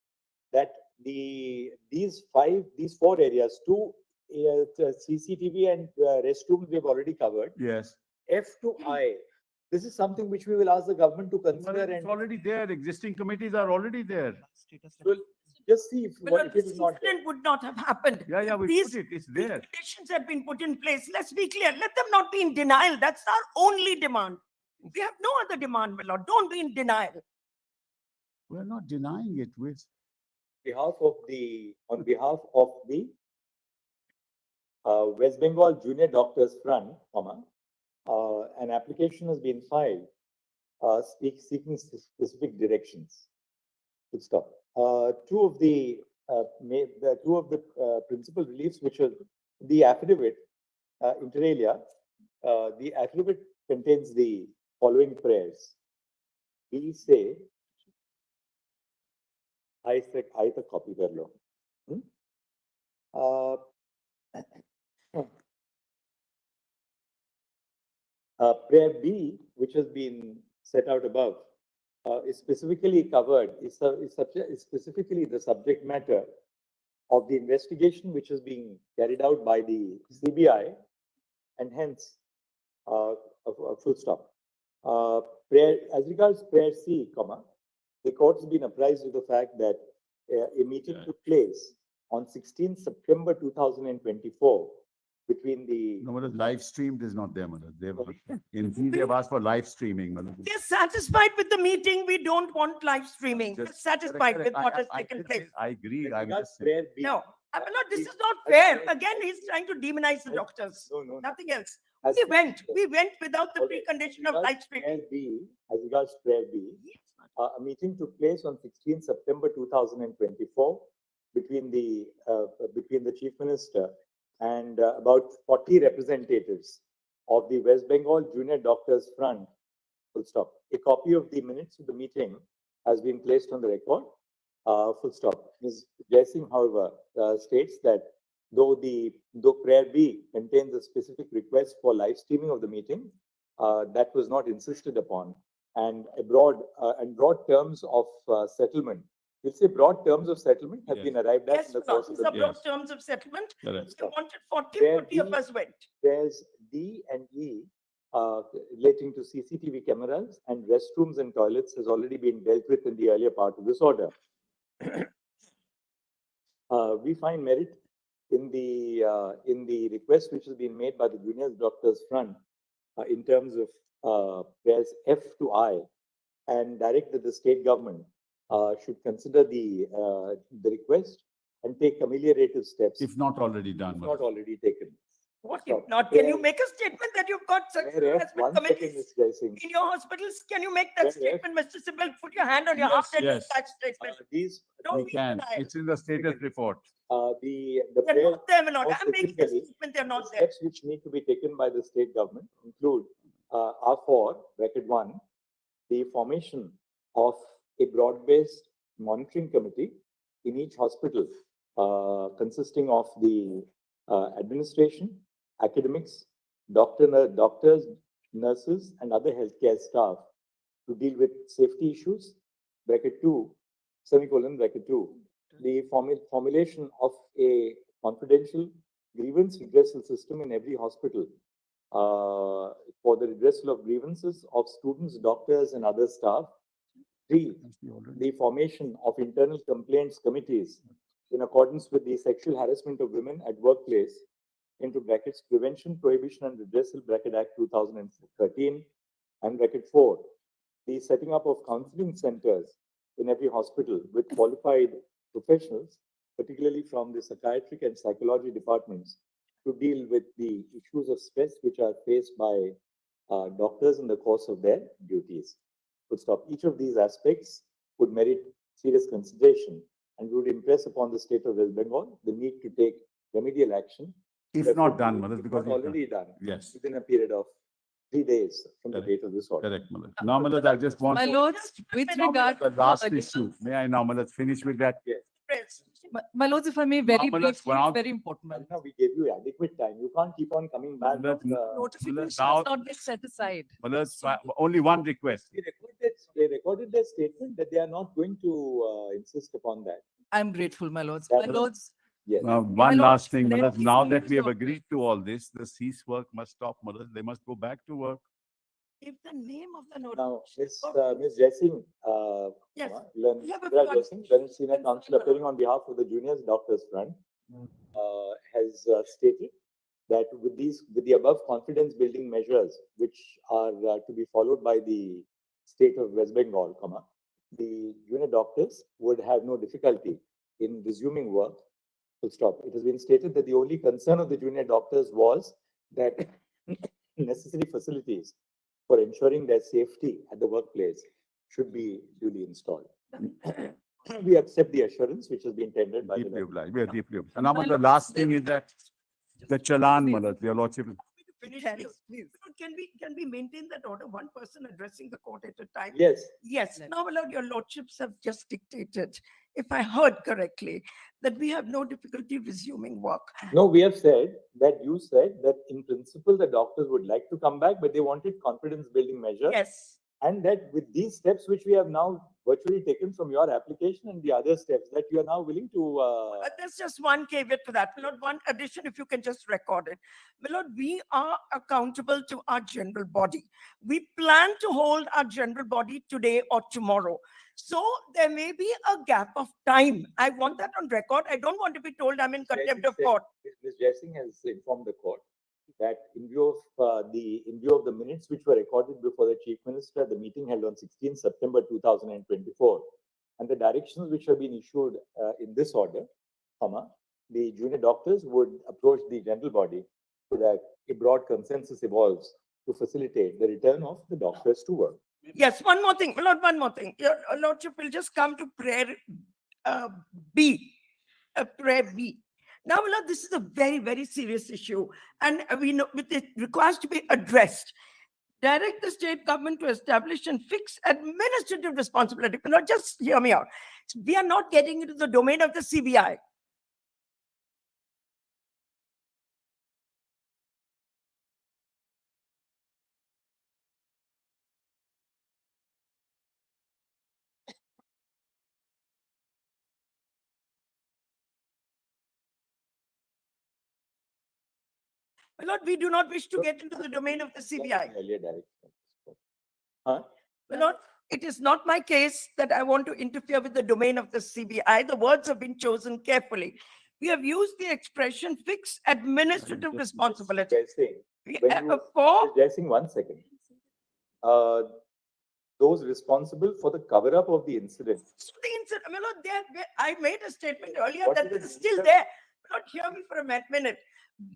that these four areas, two CCTV and restrooms we've already covered. Yes. F to I, this is something which we will ask the government to consider It's and already there. Existing committees are already there. we'll just see if my what lord, if it this is not there. incident would not have happened. Yeah, we These- put it. It's These there. conditions have been put in place. Let's be clear. Let them not be in denial. That's our only demand. We have no other demand, my lord. Don't be in denial. We're not denying it. behalf of the West Bengal Junior Doctors Front, an application has been filed seeking specific directions. Full stop. Two of the principal reliefs, which are the affidavit, inter alia, the affidavit contains the following prayers. We say, I the copy कर लो. Prayer B, which has been set out above, is specifically covered, is specifically the subject matter of the investigation which is being carried out by the CBI, and hence, a full stop. As regards prayer C, the court has been apprised of the fact that a meeting took place on 16th September 2024 between the. No, Madam, live streamed is not there, Madam. They've asked for live streaming, Madam. We're satisfied with the meeting. We don't want live streaming. We're satisfied with what has taken place. I agree. I'm Regards just saying. prayer B, No, this is not fair. Again, he's trying to demonize the doctors. No. Nothing else. As- We went without the Okay. precondition of Regards live streaming. prayer B, as regards prayer B, a meeting took place on 16th September 2024 between the Chief Minister and about 40 representatives of the West Bengal Junior Doctors Front. Full stop. A copy of the minutes of the meeting has been placed on the record. Full stop. Ms. Jaising, however, states that though prayer B contains a specific request for live streaming of the meeting, that was not insisted upon, and broad terms of settlement. We'll say broad terms of settlement have Yes. been arrived at Yes, in the Lord, course of these the are meeting. broad terms of settlement. Correct. They wanted 40 Where of we- us went. There's D and E relating to CCTV cameras and restrooms and toilets has already been dealt with in the earlier part of this order. We find merit in the request which has been made by the Junior Doctors Front in terms of prayers F to I, and direct that the state government should consider the request and take ameliorative steps, If not already done, if Madam. not already taken. What Stop. if not? Can you Prayer- make a statement that you've got such Prayer F, harassment 1 second, committees Ms. Jaising. in your hospitals? Can you make that Prayer F. statement, Mr. Sibbal? Put your hand on your Yes, heart and make yes. that statement. These, Don't We be can. denial. It's in the status report. the They're prayer, not there, my lord. more I'm making a specifically, statement, they're the not there. steps which need to be taken by the state government include, are for, bracket 1, the formation of a broad-based monitoring committee in each hospital, consisting of the administration, academics, doctors, nurses, and other healthcare staff to deal with safety issues, bracket 2, semicolon, bracket 2, the formulation of a confidential grievance redressal system in every hospital for the redressal of grievances of students, doctors, and other staff. 3, the formation of internal complaints committees in accordance with the Sexual Harassment of Women at Workplace, into brackets, Prevention, Prohibition, and Redressal, bracket Act 2013, and bracket 4, the setting up of counseling centers in every hospital with qualified professionals, particularly from the psychiatric and psychology departments, to deal with the issues of stress which are faced by doctors in the course of their duties. Full stop. Each of these aspects would merit serious consideration and would impress upon the state of West Bengal the need to take remedial action. If that not would done, be- Madam, if because not we've done. already done Yes, within a period of 3 days from the Correct. date of this order. correct, Madam. Now, Madam, I just want My to- lords, with regard. the last issue. May I now, Madam, finish with that? Press. My lords, if I may, very Madam, briefly, now- it's very important. Right now, we gave you adequate time. You can't keep on coming back. Madam, on the- Notification now- is not get set aside. Madam, only one request. They recorded their statement that they are not going to insist upon that. I'm grateful, my lords. That My was- lords, Yes. One lord, last thing, let Madam, me now see that this we have document. agreed to all this, the cease work must stop, Madam. They must go back to work. If the name of the Now, notification. Ms. Jaising, Yes. Learned We have a Learned flood. Jaising, Learned Senior Counsel appearing on behalf of the Juniors Doctors Front, has stated that with the above confidence building measures, which are to be followed by the state of West Bengal, the junior doctors would have no difficulty in resuming work. Full stop. It has been stated that the only concern of the junior doctors was that necessary facilities for ensuring their safety at the workplace should be duly installed. We accept the assurance which has been tendered by the Deeply legislature. obliged. We are deeply obliged. And now the last thing is that the challan, my lord, your lordship. Finish, Yes, please. please. Can we maintain that order, one person addressing the court at a time? Yes, Yes, now, my lord, your lordships have just dictated, if I heard correctly, that we have no difficulty resuming work. no, we have said that you said that in principle, the doctors would like to come back, but they wanted confidence building measures. Yes, And that with these steps which we have now virtually taken from your application and the other steps that you are now willing to, there's just one caveat to that. My lord, one addition, if you can just record it. My lord, we are accountable to our general body. We plan to hold our general body today or tomorrow. So there may be a gap of time. I want that on record. I don't want to be told I'm in contempt of court. Ms. Jaising has informed the court that in view of the minutes which were recorded before the Chief Minister at the meeting held on 16 September 2024, and the directions which have been issued in this order, the junior doctors would approach the general body so that a broad consensus evolves to facilitate the return of the doctors to work. Yes, one more thing, my lord, one more thing. Your lordship will just come to prayer B, prayer B. Now, my lord, this is a very, very serious issue, and we know it requires to be addressed. Direct the state government to establish and fix administrative responsibility. My lord, just hear me out. We are not getting into the domain of the CBI. My lord, we do not wish to get into the domain of the CBI. Earlier direction. Huh? My lord, it is not my case that I want to interfere with the domain of the CBI. The words have been chosen carefully. We have used the expression fix administrative responsibility. Jaising, We when have you- for Ms. Jaising, 1 second. Those responsible for the cover up of the incident. the incident. My lord, I made a statement earlier What that is the this is still nature- there. My lord, hear me for a minute.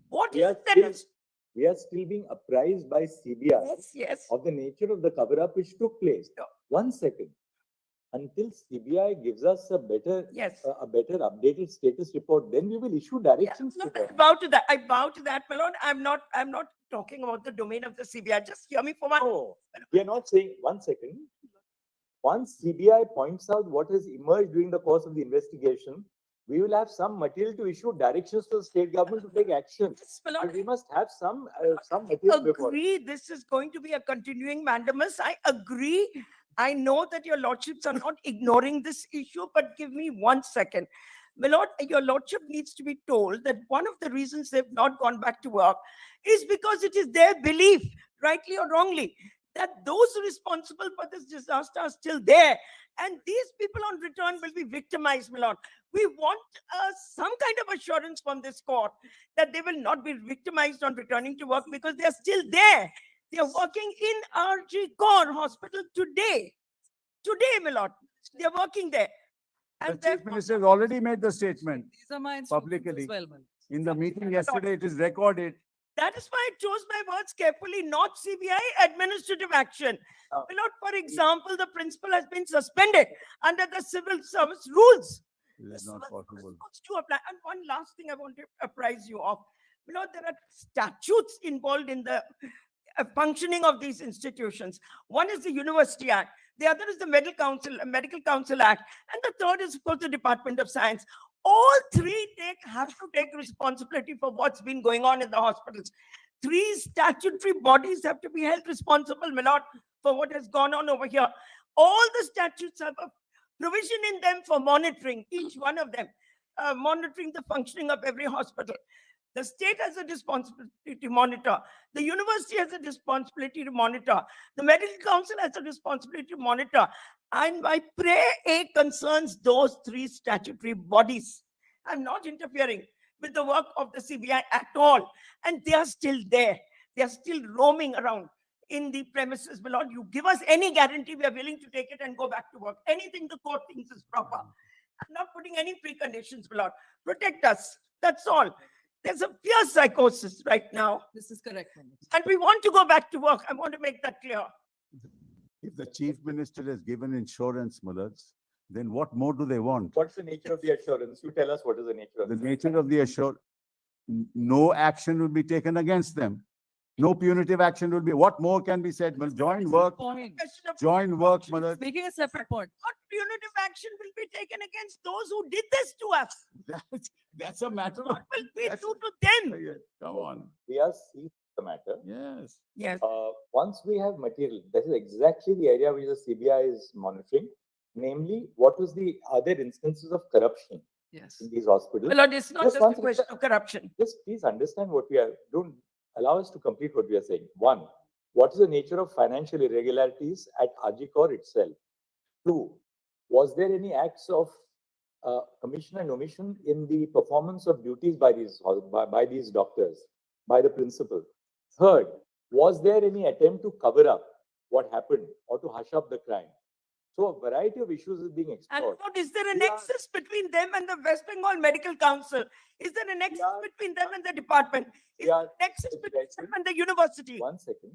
What We is are that? still, we are still being apprised by CBI Yes, yes. of the nature of the cover up which took place. Yeah. 1 second. Until CBI gives us a better, Yes. a better updated status report, then we will issue Yeah, directions no, to I them. bow to that. I bow to that, my lord. I'm not talking about the domain of the CBI. Just hear me for one. No, we are not saying, 1 second. Once CBI points out what has emerged during the course of the investigation, we will have some material to issue directions to the state government to take action. Yes, my But lord. we must have some material before. Agree, this is going to be a continuing mandamus. I agree. I know that your lordships are not ignoring this issue, but give me 1 second. My lord, your lordship needs to be told that one of the reasons they've not gone back to work is because it is their belief, rightly or wrongly, that those responsible for this disaster are still there. And these people on return will be victimized, my lord. We want some kind of assurance from this court that they will not be victimized on returning to work because they are still there. They are working in RG Kaur Hospital today. Today, my lord. They are working there. The And Chief therefore, Minister has already made the statement These are my instructions publicly. as well, man. In the meeting yesterday, it is recorded. that is why I chose my words carefully, not CBI administrative action. Now- My lord, for example, the principal has been suspended under the civil service rules. It is not This possible. was to apply. And one last thing I want to apprise you of. You know, there are statutes involved in the functioning of these institutions. One is the University Act. The other is the Medical Council Act. And the third is, of course, the Department of Science. All three have to take responsibility for what's been going on in the hospitals. Three statutory bodies have to be held responsible, my lord, for what has gone on over here. All the statutes have a provision in them for monitoring, each one of them, monitoring the functioning of every hospital. The state has a responsibility to monitor. The university has a responsibility to monitor. The medical council has a responsibility to monitor. And my prayer A concerns those three statutory bodies. I'm not interfering with the work of the CBI at all. And they are still there. They are still roaming around in the premises. My lord, you give us any guarantee, we are willing to take it and go back to work. Anything the court thinks is proper. I'm not putting any preconditions, my lord. Protect us. That's all. There's a fierce psychosis right now, This is correct. and we want to go back to work. I want to make that clear. If the chief minister has given insurance, Mulad, then what more do they want? What's the nature of the assurance? You tell us what is the nature of The the. nature of the no action will be taken against them. No punitive action will be, what more can be said? Well, join work, Point. Question of join work, Mulad. Making a separate point. what punitive action will be taken against those who did this to us? That's a matter of. What will we that's- do to them? Yeah, come on, We are seized the matter. yes. Yes. Once we have material, this is exactly the area which the CBI is monitoring. Namely, what was the other instances of corruption Yes. in these hospitals? My lord, it's not Just just one a second, question sir. of corruption. Just please understand what we are, don't allow us to complete what we are saying. One, what is the nature of financial irregularities at Ajikor itself? Two, was there any acts of commission and omission in the performance of duties by by these doctors, by the principal? Third, was there any attempt to cover up what happened or to hush up the crime? So a variety of issues is being And explored. what, is there a We are- nexus between them and the West Bengal Medical Council? Is there a nexus are- between them and the department? Is We there are- a nexus between Jason, them and the university? One second.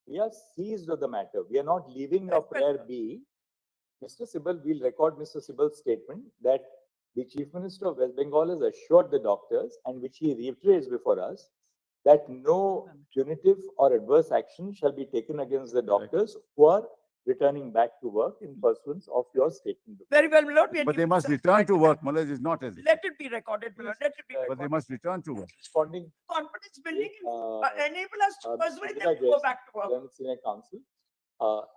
We are seized of the matter. We are not leaving your prayer be. Mr. Sibal, we'll record Mr. Sibal's statement that the Chief Minister of West Bengal has assured the doctors, and which he reiterates before us, that no punitive or adverse action shall be taken against the doctors who are returning back to work in pursuance of your statement. Very well, my lord. we are But they giving must some return right to that. work, Mulad, is not as. Let it be recorded, my lord. Let it be But they recorded. must return to work. Responding, Confidence building, uh, enable us to persuade them to go Jason, back to work. Learned Senior Counsel,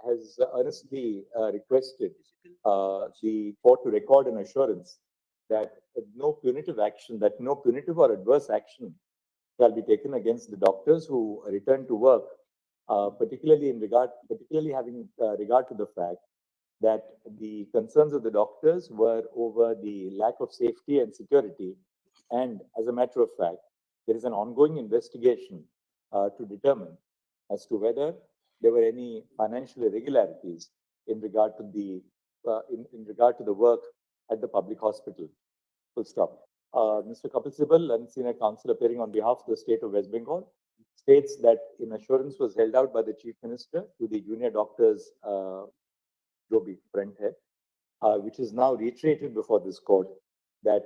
has earnestly requested the court to record an assurance that no punitive action, that no punitive or adverse action shall be taken against the doctors who return to work, particularly having regard to the fact that the concerns of the doctors were over the lack of safety and security. And as a matter of fact, there is an ongoing investigation to determine as to whether there were any financial irregularities in regard to the in regard to the work at the public hospital. Full stop. Mr. Kapil Sibal, and Senior Counsel appearing on behalf of the state of West Bengal, states that an assurance was held out by the Chief Minister to the junior doctors, Joby, front head, which is now reiterated before this court that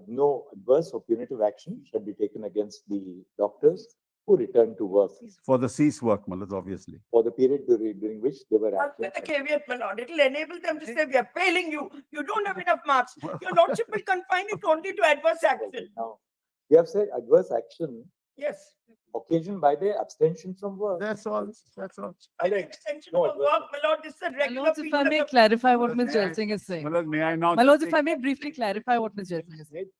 no adverse or punitive action shall be taken against the doctors who return to work For the cease work, Mulad, obviously. for the period during which they were With absent. the caveat, my lord, it will enable them to say, we are failing you. You don't have enough marks. Your lordship will confine it only to adverse action. Now, we have said adverse action Yes. occasioned by their abstention from work. That's all, that's all. By the extension No of adverse work, my lord, this is a My regular. lords, if I period may of- clarify what Mulad, Ms. may I- Jail Singh is saying. Mulad, may I now? My lords, just if I take- may briefly clarify what Ms. Jail Singh is saying.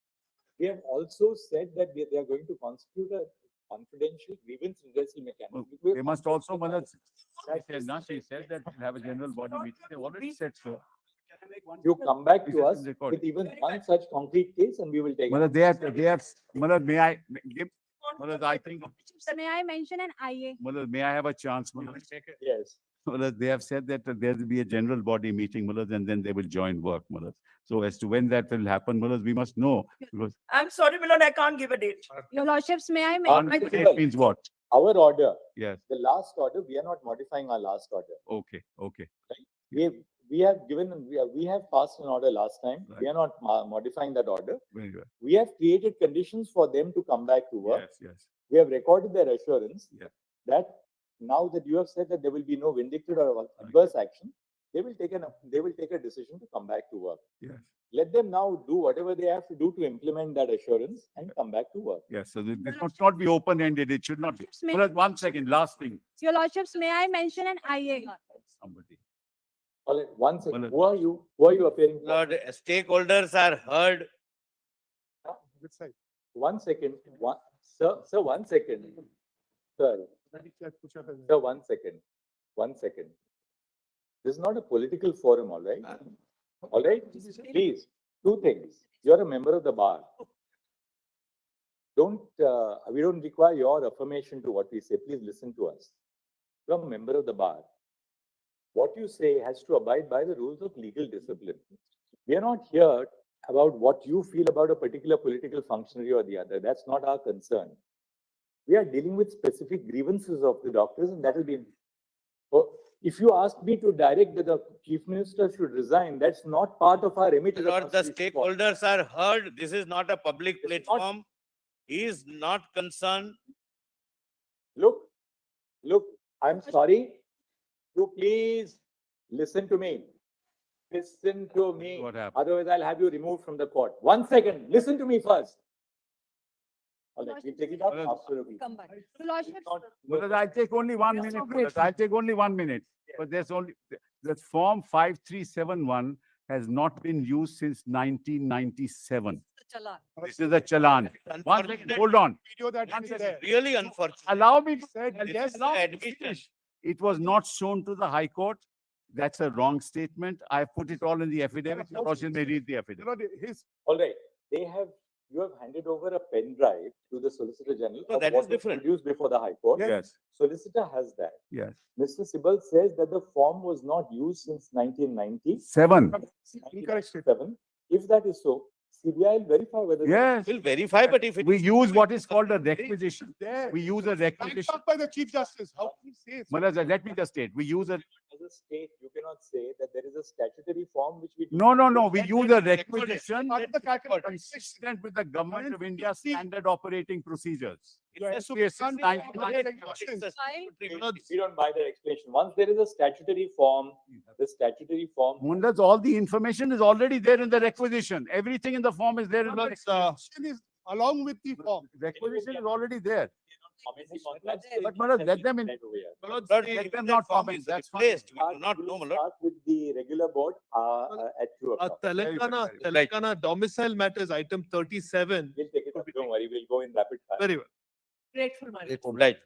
We have also said that they are going to constitute a confidential grievance redressal mechanism. We have They must also, constituted Mulad, she said that we'll have a general body meeting. They already said so. You come back This to is us recorded. with even one such concrete case and we will take. Mulad, Mulad, may I give, Mulad, I think, May I mention an IA? Mulad, may I have a chance, Mulad? Yes. Mulad, they have said that there will be a general body meeting, Mulad, and then they will join work, Mulad. So as to when that will happen, Mulad, we must know, because I'm sorry, my lord, I can't give a date. Your lordships, may I Uh, mention? Mr. it Sibal, means what? Our order, Yes, the last order, we are not modifying our last order. okay, okay. We have given, we have passed an order last time. We Right. are not modifying that order. Very good. We have created conditions for them to come back to work. Yes, yes, We have recorded their assurance Yeah. that now that you have said that there will be no vindictive or adverse action, they will take a decision to come back to work. yes, Let them now do whatever they have to do to implement that assurance and come back to work. yes. So this must not be open-ended. It should not be. May- Mulad, 1 second, last thing. Your lordships, may I mention an IA? Somebody. All right, one second. Well, Who are you? Who are you appearing for? Lord, stakeholders are heard. One second. Sir, 1 second. Sir, sir, 1 second. 1 second. This is not a political forum, all right? All right? Please, two things. You're a member of the bar. We don't require your affirmation to what we say. Please listen to us. You're a member of the bar. What you say has to abide by the rules of legal discipline. We are not here about what you feel about a particular political functionary or the other. That's not our concern. We are dealing with specific grievances of the doctors, and that will be. Oh, if you ask me to direct that the chief minister should resign, that's not part of our remit. as a Lord, the constitutional body. stakeholders are heard. This is not a public It's not- platform. He is not concerned. Look, I'm sorry. You please listen to me. Listen to me. What happened? Otherwise, I'll have you removed from the court. 1 second. Listen to me first. All right, we'll take it up. Well, Absolutely. Come back. It's not- Well, I'll take only 1 minute. Mulad. I'll take only 1 minute. But there's only, the form 5371 has not been used since 1997. This is a challan. 1 second, hold on. This is really unfortunate. Allow me, This is yes, the allow me to admission. finish. It was not shown to the High Court. That's a wrong statement. I put it all in the affidavit. Your Lordship may read the affidavit. All right, you have handed over a pen drive to the Solicitor General. No, of that what is was different. Produced before the High Court. Yes, Solicitor has that. yes. Mr. Sibal says that the form was not used since 1990. 7. 1997. If that is so, CBI will verify whether. Yes. We'll verify, but if it. We is- use what is called a requisition. We use a requisition. By the Chief Justice, how can you say? Malaj, let me just state, we use a, As a state, you cannot say that there is a statutory form which we. do no, not no, use. we Let use them a record it. requisition Let them record it. consistent with the Government of India standard operating procedures. It's a Yes, supervisory nine- operation. nine- It's a statutory We don't buy that explanation. Once there is a statutory form, the statutory form. Mundas, all the information is already there in the requisition. Everything in the form is there in the Is along with the form. requisition is already there. Commenting on that. But Malaj, let them in. Right over here. Lord, Let if them that not form comment, is that's fine. replaced, we do not We know, will my lord. start with the regular board, at 2 o'clock. Telangana- Telangana domicile matters, item 37. We'll take it up. Don't worry, we'll go in rapid fire. Very well. Grateful, my lord. Right.